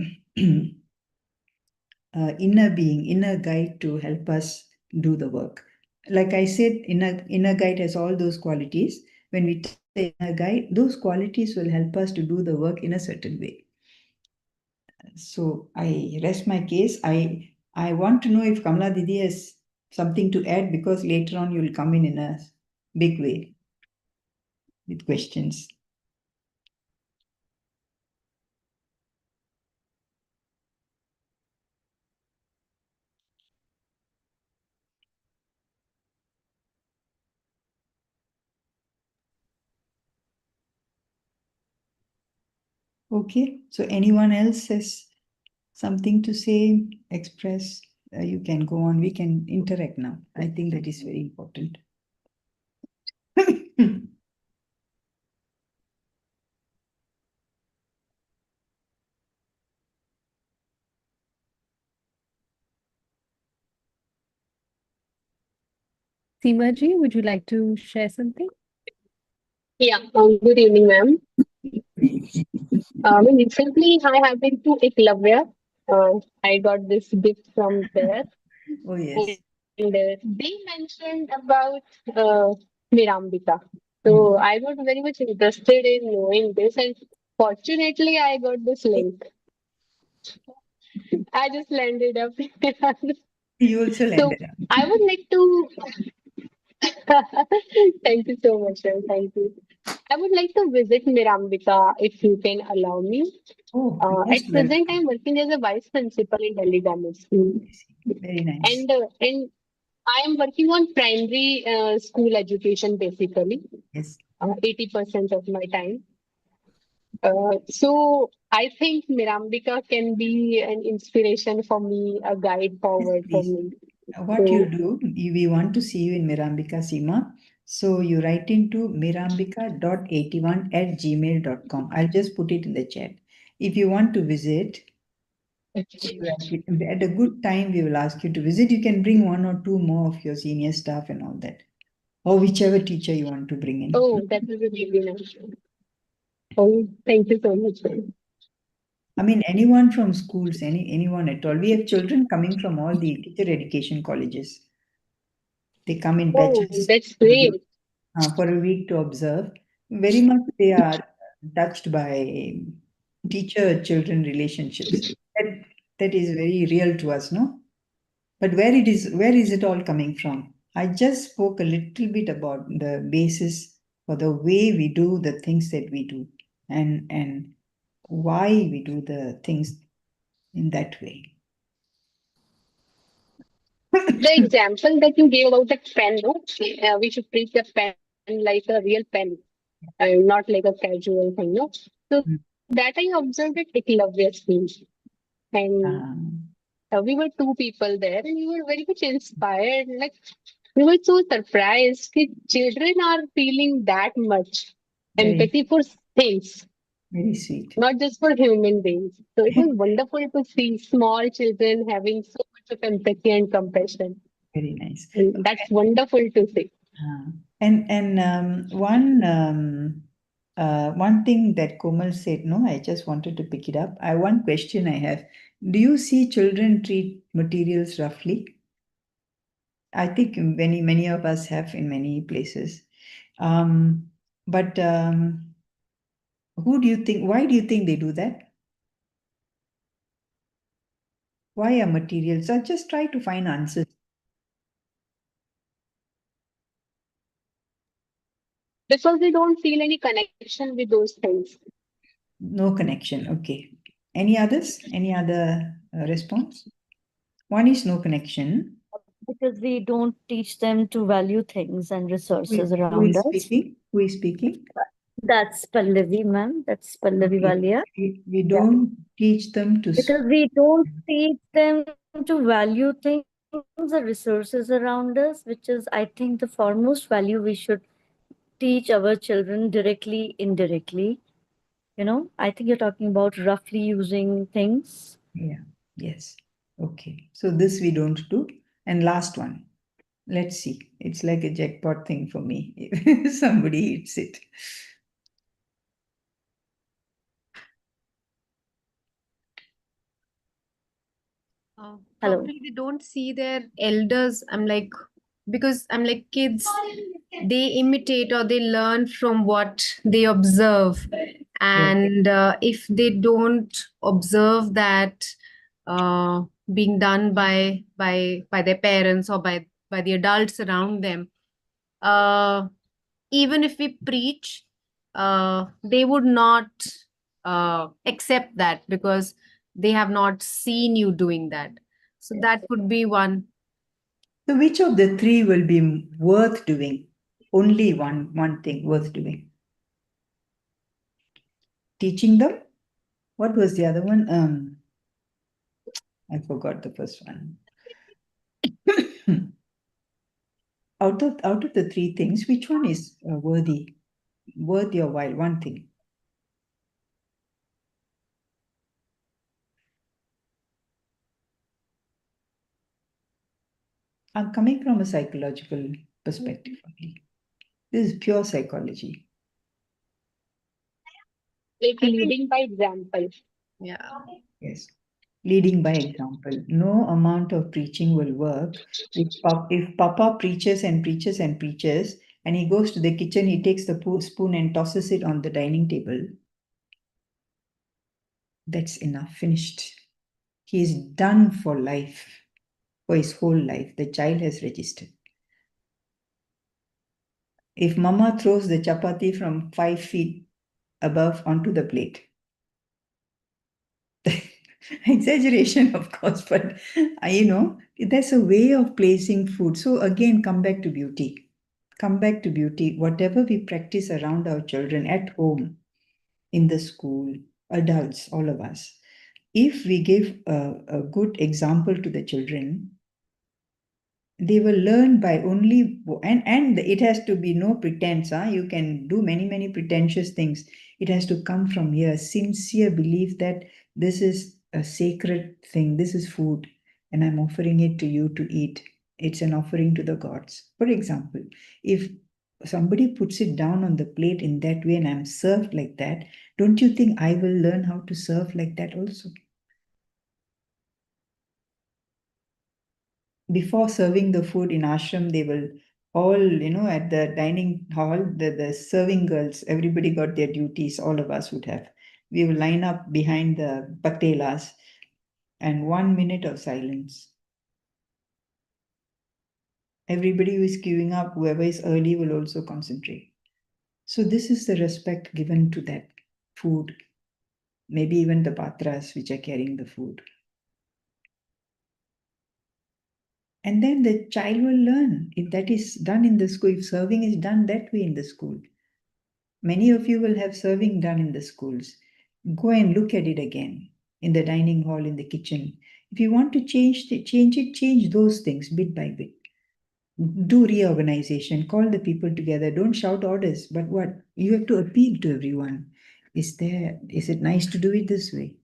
inner being, inner guide to help us do the work. Like I said, inner guide has all those qualities. When we take the inner guide, those qualities will help us to do the work in a certain way. So I rest my case. I want to know if Kamala Didi has something to add, because later on you'll come in a big way with questions. Okay, so anyone else has something to say, express, you can go on. We can interact now. I think that is very important. Seema ji, would you like to share something? Yeah, good evening, ma'am. Recently, I have been to Eklavya. I got this gift from there. Oh, yes. And they mentioned about Mirambika. So I was very much interested in knowing this, and fortunately, I got this link. I just landed up. You also landed up. I would like to. Thank you so much, sir. Thank you. I would like to visit Mirambika if you can allow me. Oh, At most present, welcome. I am working as a vice principal in Delhi Government School, Very nice. and I am working on primary school education basically. Yes. 80% of my time. So I think Mirambika can be an inspiration for me, a guide forward for Please. me. What you do, we want to see you in Mirambika, Seema. So you write into mirambika.81@gmail.com. I'll just put it in the chat. If you want to visit, at a good time, we will ask you to visit. You can bring one or two more of your senior staff and all that, or whichever teacher you want to bring in. Oh, that will be really nice. Oh, thank you so much. I mean, anyone from schools, anyone at all. We have children coming from all the teacher education colleges. They come in Oh, batches that's great. for a week to observe. Very much they are touched by teacher-children relationships. That is very real to us, no? But where is it all coming from? I just spoke a little bit about the basis for the way we do the things that we do, and why we do the things in that way. The example that you gave about the pen, no? We should treat the pen like a real pen, not like a casual thing, no? So that I observed at Eklavya School. And we were two people there, and we were very much inspired. Like, we were so surprised that children are feeling that much empathy for things, Very sweet. not just for human beings. So it was wonderful to see small children having so much of empathy and compassion. Very nice. And that's wonderful to see. And one thing that Komal said, no, I just wanted to pick it up. One question I have: do you see children treat materials roughly? I think many of us have in many places. But who do you think? Why do you think they do that? Why are materials? I just try to find answers. Because we don't feel any connection with those things. No connection. Okay. Any others? Any other response? One is no connection. Because we don't teach them to value things and resources Who around is us. speaking? Who is speaking? That's Pallavi, ma'am. That's Pallavi Walia. We don't teach them to. Because we don't teach them to value things or resources around us, which is, I think, the foremost value we should teach our children directly, indirectly. I think you're talking about roughly using things. Yeah, yes. Okay. So this we don't do. And last one. Let's see. It's like a jackpot thing for me. If somebody eats it. Hello. Probably they don't see their elders. Because kids, they imitate or they learn from what they observe. And if they don't observe that being done by their parents or by the adults around them, uh, even if we preach, they would not accept that because they have not seen you doing that. So that would be one. So which of the three will be worth doing? Only one thing worth doing. Teaching them? What was the other one? I forgot the first one. Out of the three things, which one is worth your while? One thing. I'm coming from a psychological perspective only. This is pure psychology. Like leading by example. Yeah. Yes. Leading by example. No amount of preaching will work. If Papa preaches and preaches and preaches, and he goes to the kitchen, he takes the spoon and tosses it on the dining table. That's enough, finished. He is done for life, for his whole life. The child has registered. If Mama throws the chapati from 5 feet above onto the plate, exaggeration, of course, but there's a way of placing food. So again, come back to beauty. Come back to beauty. Whatever we practice around our children at home, in the school, adults, all of us, if we give a good example to the children, they will learn by only, and it has to be no pretense. You can do many pretentious things. It has to come from here, sincere belief that this is a sacred thing, this is food, and I'm offering it to you to eat. It's an offering to the gods. For example, if somebody puts it down on the plate in that way and I'm served like that, don't you think I will learn how to serve like that also? Before serving the food in ashram, they will all, at the dining hall, the serving girls, everybody got their duties, all of us would have. We will line up behind the patelas and 1 minute of silence. Everybody who is queuing up, whoever is early will also concentrate. So this is the respect given to that food. Maybe even the patras which are carrying the food. And then the child will learn. If that is done in the school, if serving is done that way in the school. Many of you will have serving done in the schools. Go and look at it again in the dining hall, in the kitchen. If you want to change those things bit by bit. Do reorganization, call the people together. Don't shout orders, but what? You have to appeal to everyone. Is it nice to do it this way?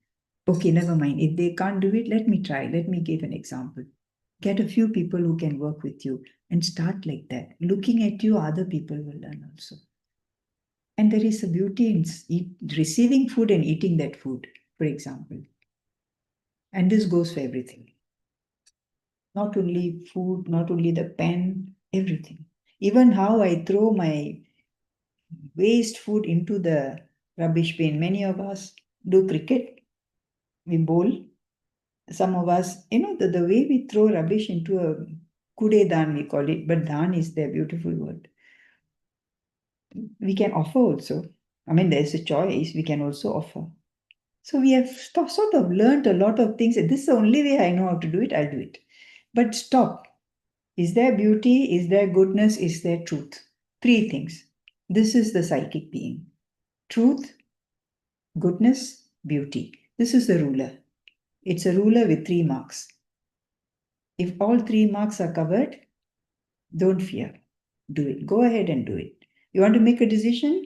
Okay, never mind. If they can't do it, let me try. Let me give an example. Get a few people who can work with you and start like that. Looking at you, other people will learn also. And there is a beauty in receiving food and eating that food, for example. And this goes for everything. Not only food, not only the pen, everything. Even how I throw my waste food into the rubbish bin. Many of us do cricket. We bowl. Some of us, the way we throw rubbish into a kude dan, we call it, but dan is their beautiful word. We can offer also. I mean, there's a choice. We can also offer. So we have sort of learned a lot of things. This is the only way I know how to do it, I'll do it. But stop. Is there beauty? Is there goodness? Is there truth? Three things. This is the psychic being. Truth, goodness, beauty. This is the ruler. It's a ruler with 3 marks. If all 3 marks are covered, don't fear. Do it. Go ahead and do it. You want to make a decision?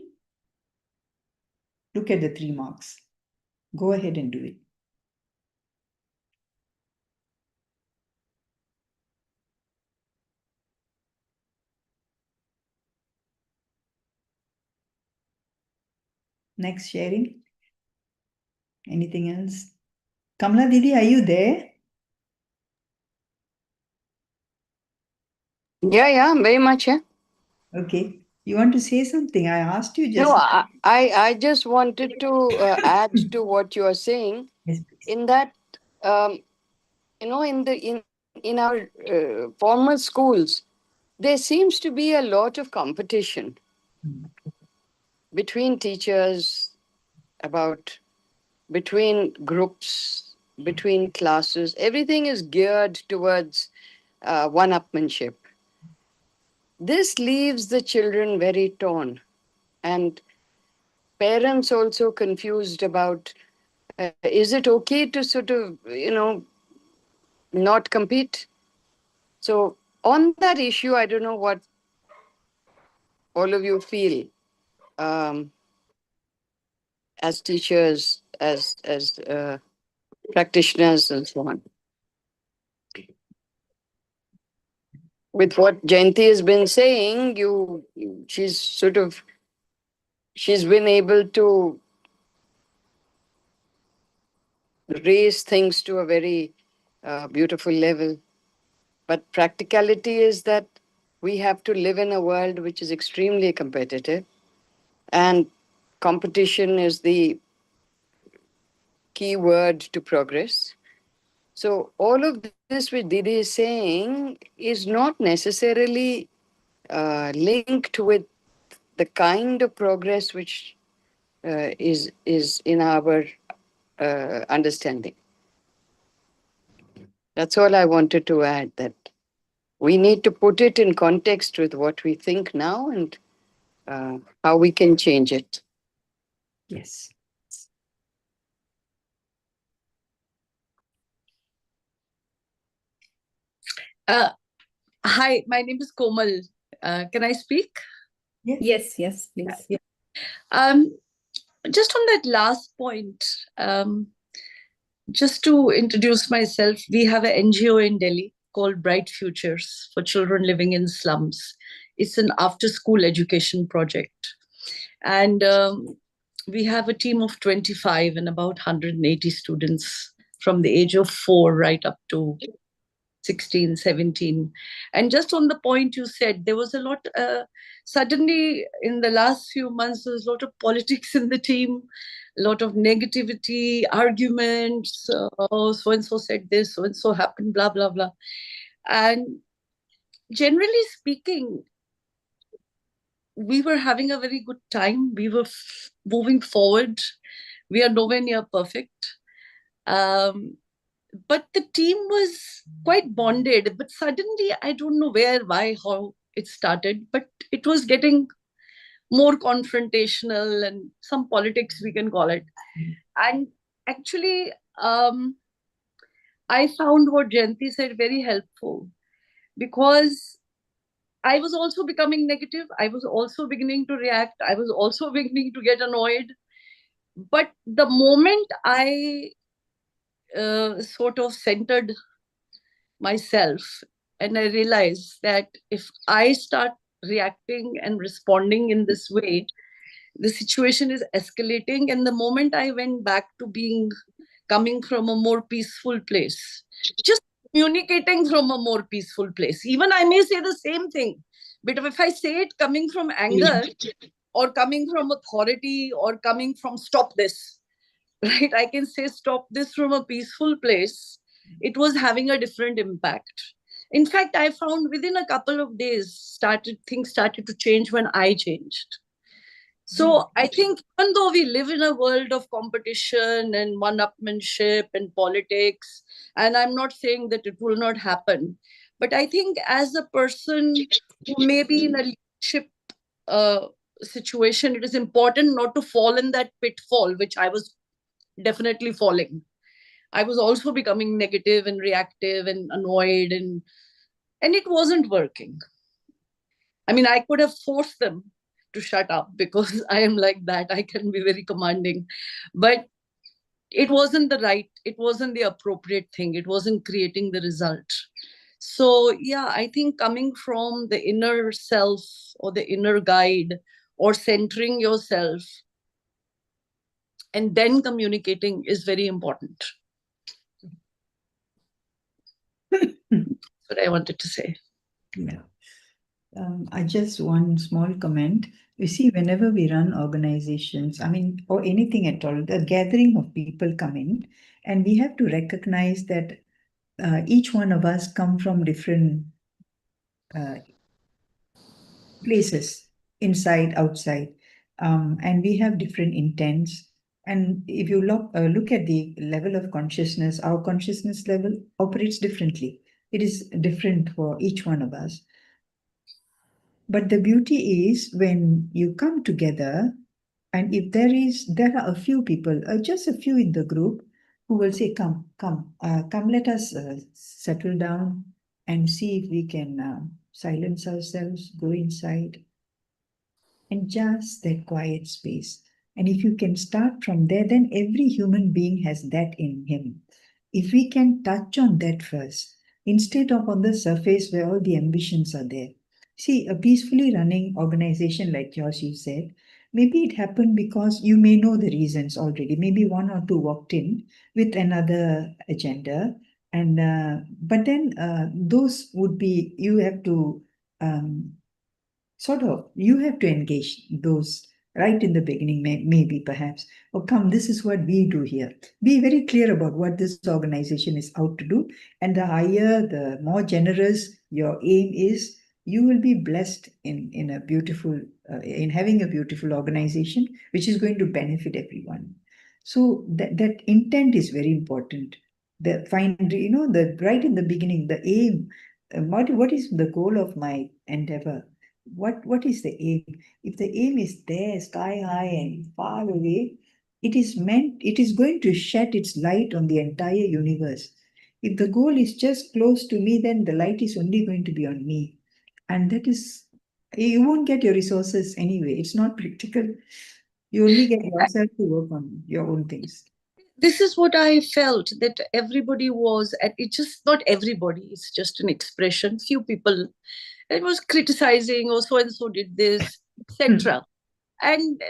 Look at the 3 marks. Go ahead and do it. Next sharing. Anything else? Kamla Didi, are you there? Yeah, very much. Yeah. Okay. You want to say something? I asked you just. No, I just wanted to add to what you are saying. Yes, please. In that, in our formal schools, there seems to be a lot of competition between teachers, about between groups, between classes. Everything is geared towards one-upmanship. This leaves the children very torn, and parents also confused about is it okay to sort of, not compete? So, on that issue, I don't know what all of you feel as teachers, as practitioners, and so on. With what Jayanthi has been saying, she's been able to raise things to a very beautiful level. But practicality is that we have to live in a world which is extremely competitive, and competition is the key word to progress. So, all of this which Didi is saying is not necessarily linked with the kind of progress which is in our understanding. That's all I wanted to add, that we need to put it in context with what we think now and how we can change it. Yes. Hi, my name is Komal. Can I speak? Yes, please. Yeah. Just on that last point, just to introduce myself, we have an NGO in Delhi called Bright Futures for children living in slums. It's an after-school education project. And we have a team of 25 and about 180 students from the age of 4 right up to 16, 17. And just on the point you said, there was a lot, suddenly in the last few months, there was a lot of politics in the team, a lot of negativity, arguments, oh, so-and-so said this, so-and-so happened, blah, blah, blah. And generally speaking, we were having a very good time. We were moving forward. We are nowhere near perfect. But the team was quite bonded. But suddenly, I don't know where, why, how it started, but it was getting more confrontational and some politics, we can call it. And actually, I found what Jayanthy said very helpful, because I was also becoming negative. I was also beginning to react. I was also beginning to get annoyed. But the moment I sort of centered myself and I realized that if I start reacting and responding in this way, the situation is escalating. And the moment I went back to coming from a more peaceful place, just communicating from a more peaceful place, even I may say the same thing, but if I say it coming from anger or coming from authority or coming from stop this, right, I can say stop this from a peaceful place, it was having a different impact. In fact, I found within a couple of days things started to change when I changed. So I think even though we live in a world of competition and one-upmanship and politics, and I'm not saying that it will not happen, but I think as a person who may be in a leadership situation, it is important not to fall in that pitfall, which I was definitely falling. I was also becoming negative and reactive and annoyed, and it wasn't working. I mean, I could have forced them to shut up because I am like that. I can be very commanding. But it wasn't the appropriate thing. It wasn't creating the result. So yeah, I think coming from the inner self or the inner guide or centering yourself and then communicating is very important. That's what I wanted to say. Yeah. I just one small comment. You see, whenever we run organizations, I mean, or anything at all, the gathering of people come in, and we have to recognize that each one of us come from different places, inside, outside, and we have different intents. And if you look at the level of consciousness, our consciousness level operates differently. It is different for each one of us. But the beauty is when you come together, and if there are a few people, just a few in the group, who will say, come, let us settle down and see if we can silence ourselves, go inside, and just that quiet space. And if you can start from there, then every human being has that in him. If we can touch on that first, instead of on the surface where all the ambitions are there. See, a peacefully running organization like yours, you said, maybe it happened because you may know the reasons already. Maybe one or two walked in with another agenda. And but then those would be, you have to sort of, you have to engage those right in the beginning, maybe perhaps. Oh, come, this is what we do here. Be very clear about what this organization is out to do. And the higher, the more generous your aim is, you will be blessed in a beautiful, in having a beautiful organization, which is going to benefit everyone. So that intent is very important. The right in the beginning, the aim, what is the goal of my endeavor? What is the aim? If the aim is there, sky high and far away, it is going to shed its light on the entire universe. If the goal is just close to me, then the light is only going to be on me. And that is, you won't get your resources anyway. It's not practical. You only get yourself to work on your own things. This is what I felt, that everybody was, and it's just not everybody, it's just an expression. Few people, it was criticizing, or so and so did this, etc. And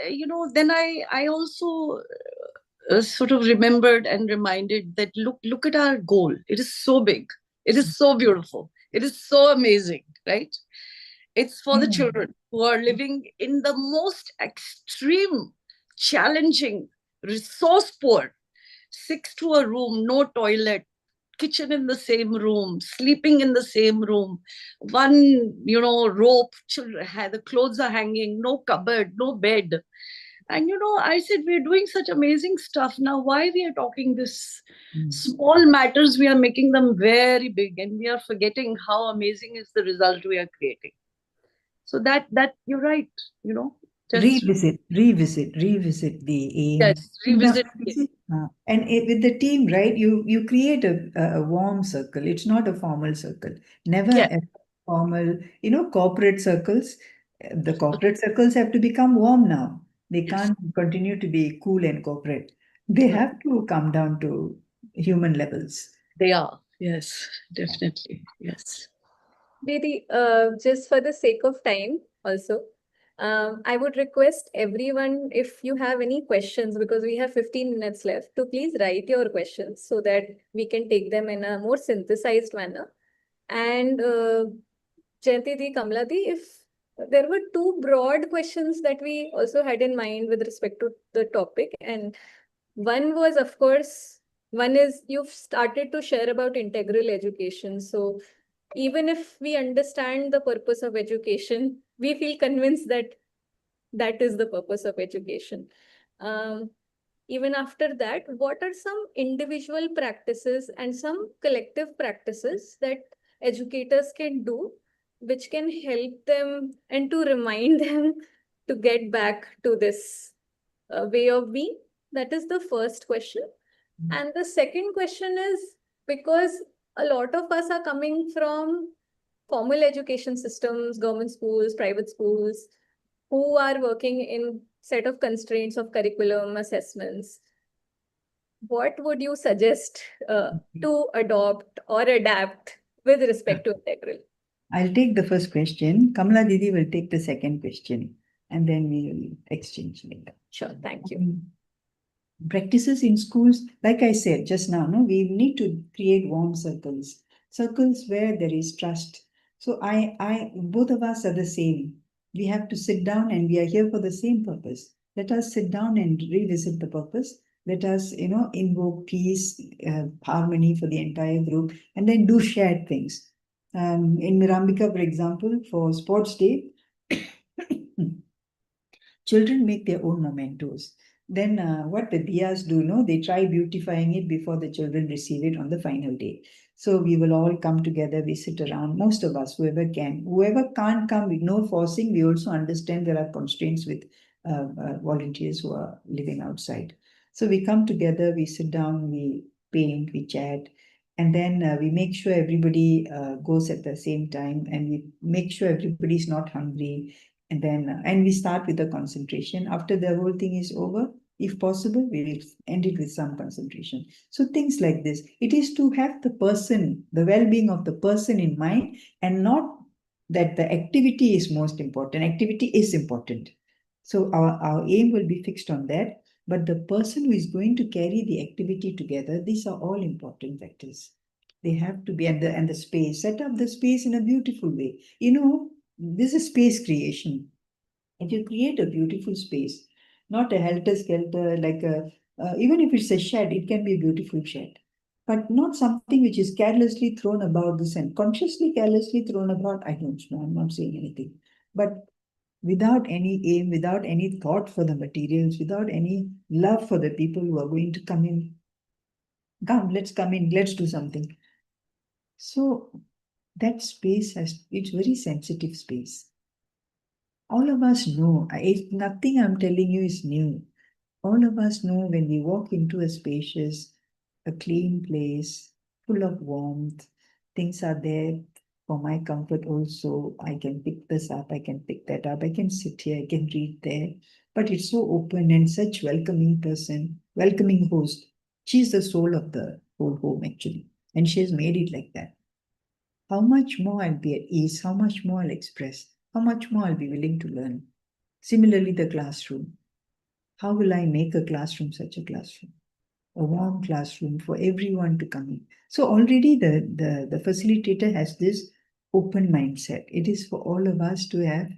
then I also sort of remembered and reminded that look at our goal. It is so big. It is so beautiful. It is so amazing, right? It's for the children who are living in the most extreme, challenging, resource poor, 6 to a room, no toilet, kitchen in the same room, sleeping in the same room, one, rope, the clothes are hanging, no cupboard, no bed. And, I said, we're doing such amazing stuff. Now, why we are talking this small matters, we are making them very big, and we are forgetting how amazing is the result we are creating. So that you're right, just revisit the aim. Yes, revisit. And with the team, right? You create a warm circle. It's not a formal circle. Never a formal. Corporate circles. The corporate circles have to become warm now. They can't continue to be cool and corporate. They have to come down to human levels. They are. Yes, definitely. Yes. Didi, just for the sake of time also, I would request everyone, if you have any questions, because we have 15 minutes left, to please write your questions so that we can take them in a more synthesized manner. And Jayanthy di, Kamla di, if there were two broad questions that we also had in mind with respect to the topic, and one was, of course, one is you've started to share about integral education. So even if we understand the purpose of education, we feel convinced that that is the purpose of education. Even after that, what are some individual practices and some collective practices that educators can do, which can help them and to remind them to get back to this way of being? That is the first question. And the second question is, because a lot of us are coming from formal education systems, government schools, private schools, who are working in set of constraints of curriculum assessments, what would you suggest to adopt or adapt with respect to integral? I'll take the first question. Kamala Didi will take the second question, and then we will exchange later. Sure, thank you. Practices in schools, like I said just now, no, we need to create warm circles, circles where there is trust. So both of us are the same. We have to sit down, and we are here for the same purpose. Let us sit down and revisit the purpose. Let us, invoke peace, harmony for the entire group, and then do shared things. In Mirambika, for example, for Sports Day, children make their own mementos. Then what the diyas do, they try beautifying it before the children receive it on the final day. So we will all come together, we sit around, most of us, whoever can. Whoever can't come, with no forcing, we also understand there are constraints with volunteers who are living outside. So we come together, we sit down, we paint, we chat, and then we make sure everybody goes at the same time, and we make sure everybody's not hungry. And then we start with the concentration. After the whole thing is over, if possible, we will end it with some concentration. So things like this. It is to have the person, the well-being of the person in mind, and not that the activity is most important. Activity is important. So our aim will be fixed on that. But the person who is going to carry the activity together, these are all important factors. They have to be, and the space, set up the space in a beautiful way. This is space creation. If you create a beautiful space, not a helter-skelter, like even if it's a shed, it can be a beautiful shed, but not something which is carelessly thrown about this and consciously carelessly thrown about. I don't know, I'm not saying anything, but without any aim, without any thought for the materials, without any love for the people who are going to come in. Let's come in, let's do something. So that space it's very sensitive space. All of us know, nothing I'm telling you is new. All of us know when we walk into a spacious, a clean place, full of warmth, things are there for my comfort also. I can pick this up, I can pick that up, I can sit here, I can read there. But it's so open and such welcoming person, welcoming host. She's the soul of the whole home actually. And she has made it like that. How much more I'll be at ease, how much more I'll express, how much more I'll be willing to learn. Similarly, the classroom. How will I make a classroom such a classroom? A warm classroom for everyone to come in. So already the facilitator has this open mindset. It is for all of us to have,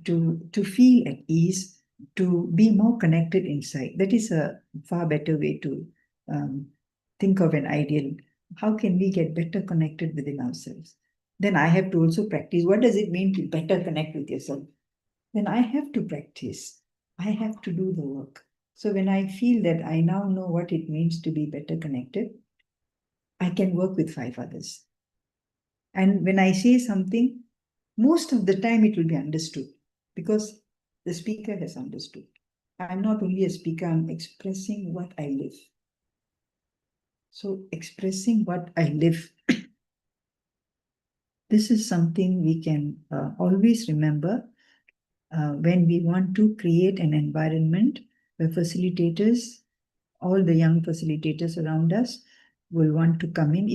to feel at ease, to be more connected inside. That is a far better way to think of an ideal. How can we get better connected within ourselves? Then I have to also practice. What does it mean to better connect with yourself? Then I have to practice. I have to do the work. So when I feel that I now know what it means to be better connected, I can work with 5 others. And when I say something, most of the time it will be understood because the speaker has understood. I'm not only a speaker, I'm expressing what I live. So expressing what I live, this is something we can always remember when we want to create an environment where facilitators, all the young facilitators around us will want to come in.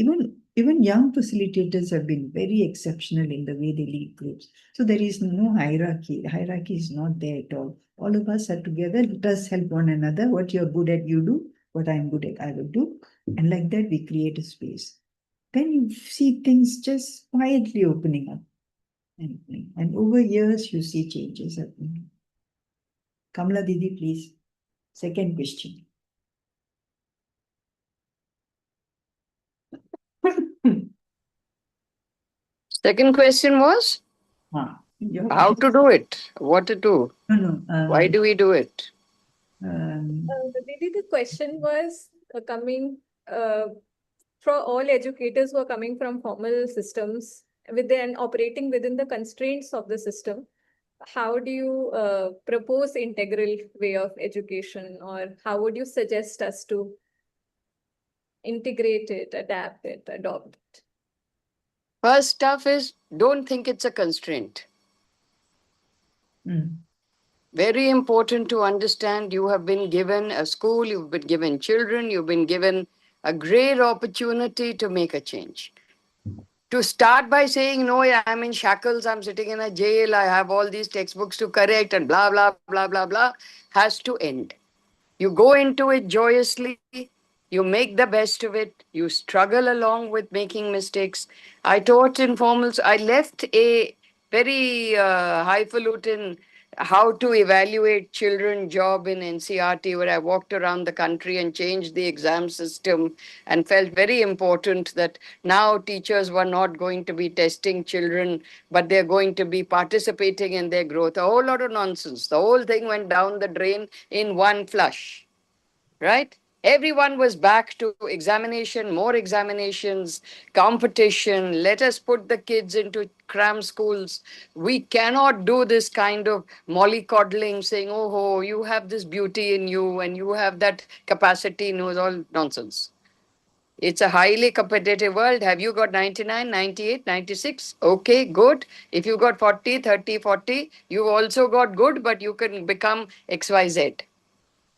Even young facilitators have been very exceptional in the way they lead groups. So there is no hierarchy. Hierarchy is not there at all. All of us are together. Let us help one another. What you're good at, you do. What I'm good at, I will do. And like that, we create a space. Then you see things just quietly opening up. And over years, you see changes happening. Kamala Didi, please. Second question. Second question was how to do it, what to do. No. Why do we do it? Maybe the question was coming for all educators who are coming from formal systems within operating within the constraints of the system. How do you propose integral way of education, or how would you suggest us to integrate it, adapt it, adopt it? First stuff is don't think it's a constraint. Very important to understand. You have been given a school, you've been given children, you've been given a great opportunity to make a change. To start by saying, no, I'm in shackles, I'm sitting in a jail, I have all these textbooks to correct, and blah, blah, blah, blah, blah, has to end. You go into it joyously, you make the best of it, you struggle along with making mistakes. I taught informals, I left a very highfalutin how to evaluate children job in NCRT, where I walked around the country and changed the exam system and felt very important that now teachers were not going to be testing children, but they're going to be participating in their growth. A whole lot of nonsense. The whole thing went down the drain in one flush, right? Everyone was back to examination, more examinations, competition. Let us put the kids into cram schools. We cannot do this kind of mollycoddling, saying, oh, you have this beauty in you and you have that capacity in you. It's all nonsense. It's a highly competitive world. Have you got 99, 98, 96? Okay, good. If you got 40, 30, 40, you've also got good, but you can become XYZ.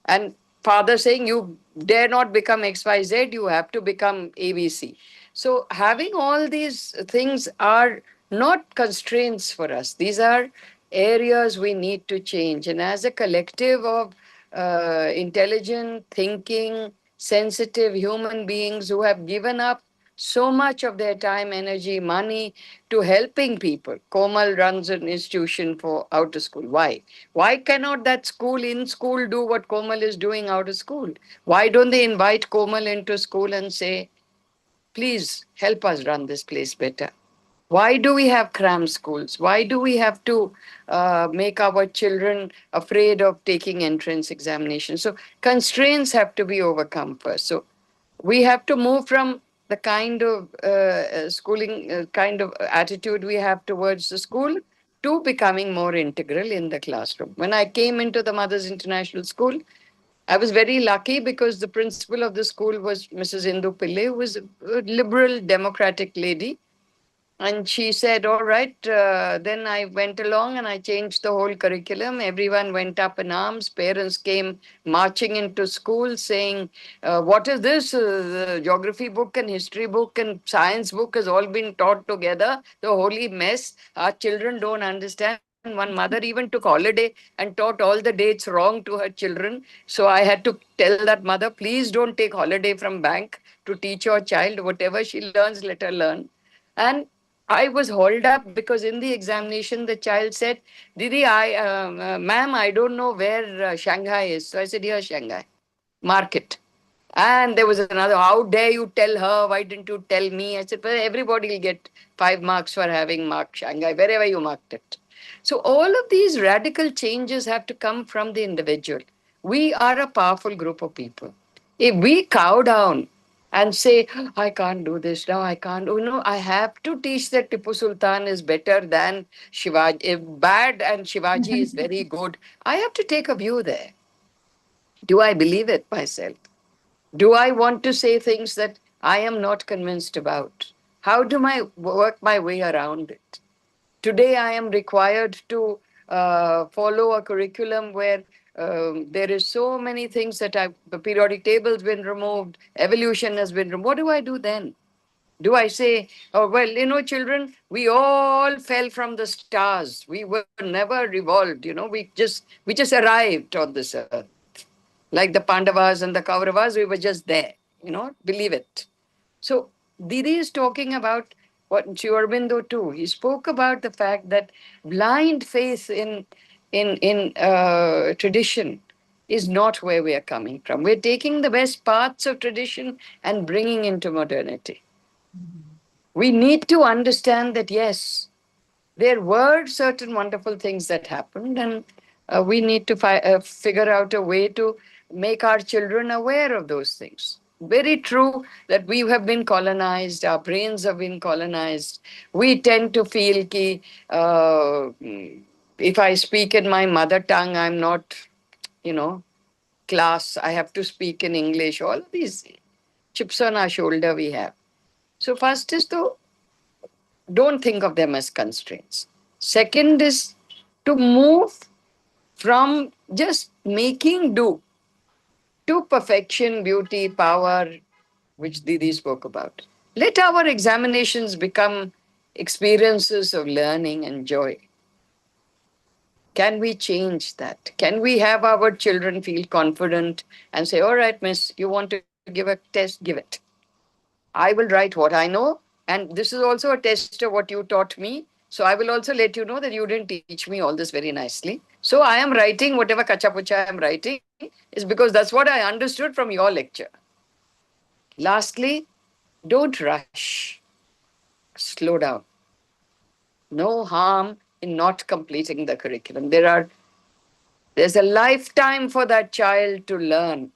And father saying, you dare not become XYZ, you have to become ABC. So having all these things are not constraints for us. These are areas we need to change. And as a collective of intelligent, thinking, sensitive human beings who have given up so much of their time, energy, money to helping people. Komal runs an institution for out of school. Why? Why cannot that school in school do what Komal is doing out of school? Why don't they invite Komal into school and say, please help us run this place better? Why do we have cram schools? Why do we have to make our children afraid of taking entrance examinations? So constraints have to be overcome first. So we have to move from the kind of schooling, kind of attitude we have towards the school to becoming more integral in the classroom. When I came into the Mothers International School, I was very lucky because the principal of the school was Mrs. Indu Pillai, who was a liberal democratic lady. And she said, all right, then I went along and I changed the whole curriculum. Everyone went up in arms. Parents came marching into school saying, what is this? The geography book and history book and science book has all been taught together. The holy mess. Our children don't understand. One mother even took holiday and taught all the dates wrong to her children. So I had to tell that mother, please don't take holiday from bank to teach your child. Whatever she learns, let her learn. And I was hauled up because in the examination, the child said, Didi, ma'am, I don't know where Shanghai is. So I said, here's Shanghai, market. And there was another, how dare you tell her? Why didn't you tell me? I said, well, everybody will get 5 marks for having marked Shanghai, wherever you marked it. So all of these radical changes have to come from the individual. We are a powerful group of people. If we cow down and say, I can't do this now, I can't, I have to teach that Tipu Sultan is better than Shivaji. If bad and Shivaji is very good, I have to take a view there. Do I believe it myself? Do I want to say things that I am not convinced about? How do I work my way around it? Today, I am required to follow a curriculum where there is so many things that the periodic table's been removed, evolution has been removed. What do I do then? Do I say, oh, well, children, we all fell from the stars. We were never revolved, we just arrived on this earth. Like the Pandavas and the Kauravas, we were just there, believe it. So Didi is talking about what Sri Aurobindo too. He spoke about the fact that blind faith in tradition is not where we are coming from. We're taking the best parts of tradition and bringing into modernity. We need to understand that, yes, there were certain wonderful things that happened, and we need to figure out a way to make our children aware of those things. Very true that we have been colonized, our brains have been colonized. We tend to feel that if I speak in my mother tongue, I'm not, class, I have to speak in English. All of these chips on our shoulder we have. So first is to don't think of them as constraints. Second is to move from just making do to perfection, beauty, power, which Didi spoke about. Let our examinations become experiences of learning and joy. Can we change that? Can we have our children feel confident and say, all right, miss, you want to give a test, give it. I will write what I know, and this is also a test of what you taught me. So I will also let you know that you didn't teach me all this very nicely. So I am writing whatever kachapucha I am writing is because that's what I understood from your lecture. Lastly, don't rush. Slow down. No harm in not completing the curriculum. There's a lifetime for that child to learn,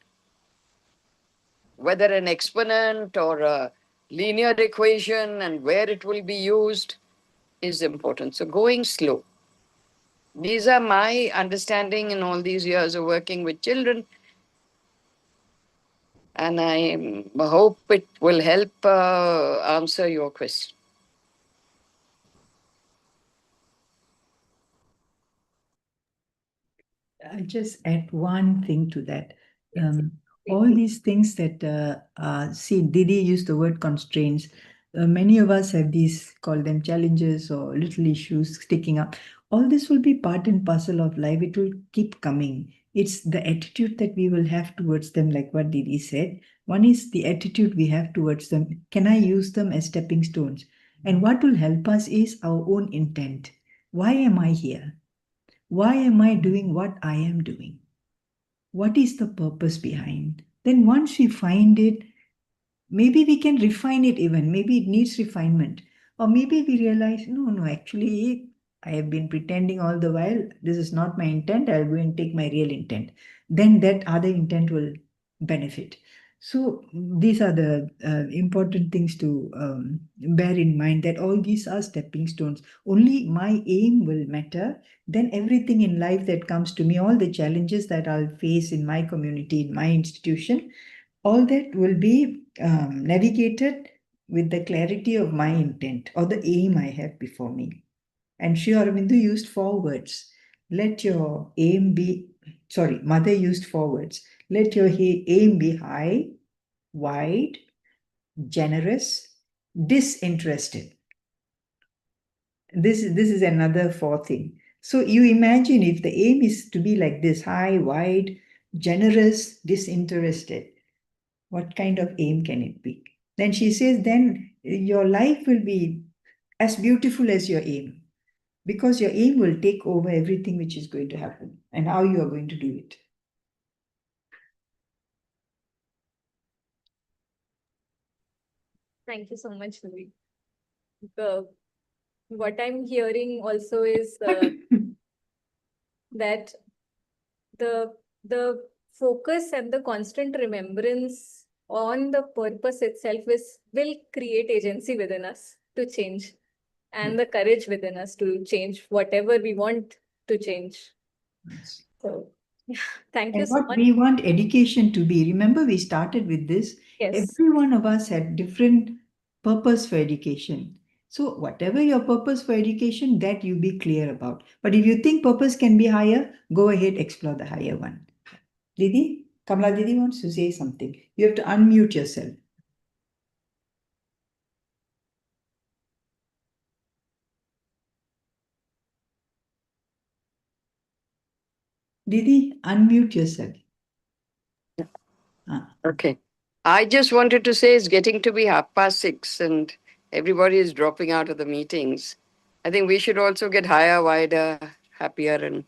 whether an exponent or a linear equation and where it will be used is important. So going slow. These are my understanding in all these years of working with children, and I hope it will help answer your question. I'll just add one thing to that. All these things that, see, Didi used the word constraints. Many of us have these, call them challenges or little issues sticking up. All this will be part and parcel of life. It will keep coming. It's the attitude that we will have towards them, like what Didi said. One is the attitude we have towards them. Can I use them as stepping stones? And what will help us is our own intent. Why am I here? Why am I doing what I am doing? What is the purpose behind? Then once we find it, maybe we can refine it even. Maybe it needs refinement. Or maybe we realize, no, actually, I have been pretending all the while. This is not my intent. I'll go and take my real intent. Then that other intent will benefit. So these are the important things to bear in mind, that all these are stepping stones. Only my aim will matter. Then everything in life that comes to me, all the challenges that I'll face in my community, in my institution, all that will be navigated with the clarity of my intent or the aim I have before me. And Sri Aurobindo used 4 words. Let your aim be, sorry, Mother used 4 words. Let your aim be high, wide, generous, disinterested. This is another 4th thing. So you imagine if the aim is to be like this, high, wide, generous, disinterested, what kind of aim can it be? Then she says, then your life will be as beautiful as your aim, because your aim will take over everything which is going to happen and how you are going to do it. Thank you so much, Louis. What I'm hearing also is that the focus and the constant remembrance on the purpose itself will create agency within us to change, and the courage within us to change whatever we want to change. Yes. So thank you And so what much. we want education to be, remember we started with this, Yes. every one of us had different purpose for education. So whatever your purpose for education, that you be clear about. But if you think purpose can be higher, go ahead, explore the higher one. Didi, Kamala Didi wants to say something. You have to unmute yourself. Didi, unmute yourself. Okay. I just wanted to say it's getting to be 6:30 and everybody is dropping out of the meetings. I think we should also get higher, wider, happier, and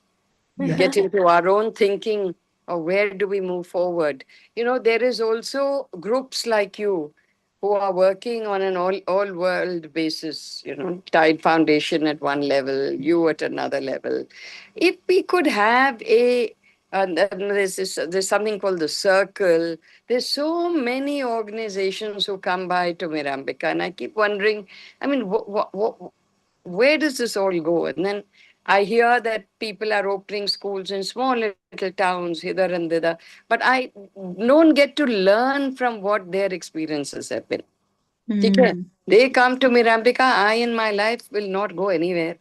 get into our own thinking of where do we move forward. You know, there is also groups like you who are working on an all world basis, you know, Tide Foundation at one level, you at another level. If we could have there's something called the Circle. There's so many organizations who come by to Mirambika, and I keep wondering, I mean, where does this all go? And then I hear that people are opening schools in small little towns, hither and thither, but I don't get to learn from what their experiences have been. They come to Mirambika, I in my life will not go anywhere.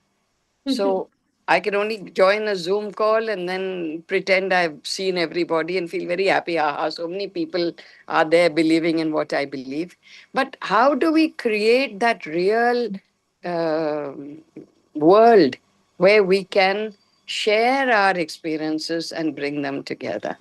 So I can only join a Zoom call and then pretend I've seen everybody and feel very happy. Aha, so many people are there believing in what I believe. But how do we create that real world where we can share our experiences and bring them together?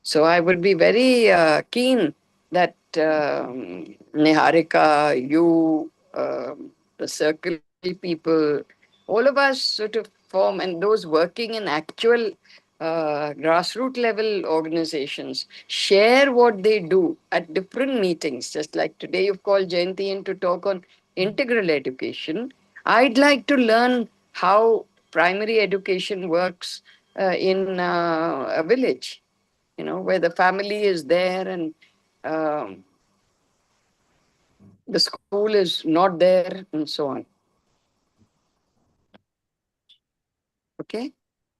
So I would be very keen that Niharika, you, the circle people, all of us sort of form, and those working in actual grassroots level organizations share what they do at different meetings. Just like today, you've called Jayanthy in to talk on integral education. I'd like to learn how primary education works in a village, where the family is there and um, the school is not there and so on. Okay?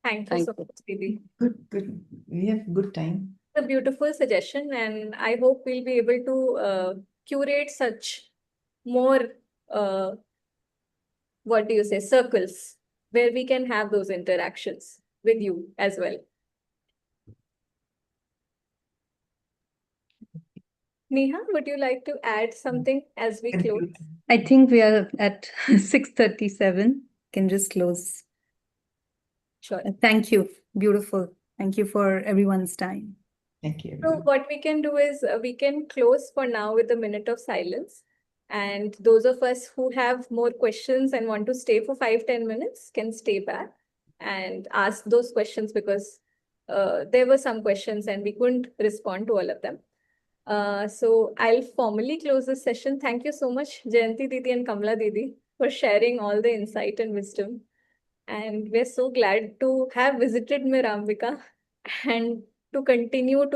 Thank you Thank so you. much, Didi. Good. We have good time. A beautiful suggestion, and I hope we'll be able to curate such more, what do you say, circles where we can have those interactions with you as well. Neha, would you like to add something as we close? I think we are at 6:37. Can just close. Sure. Thank you. Beautiful. Thank you for everyone's time. Thank you. So what we can do is we can close for now with a minute of silence. And those of us who have more questions and want to stay for 5-10 minutes can stay back and ask those questions, because there were some questions and we couldn't respond to all of them. So I'll formally close this session. Thank you so much, Jayanthy Didi and Kamla Didi, for sharing all the insight and wisdom. And we're so glad to have visited Mirambika and to continue to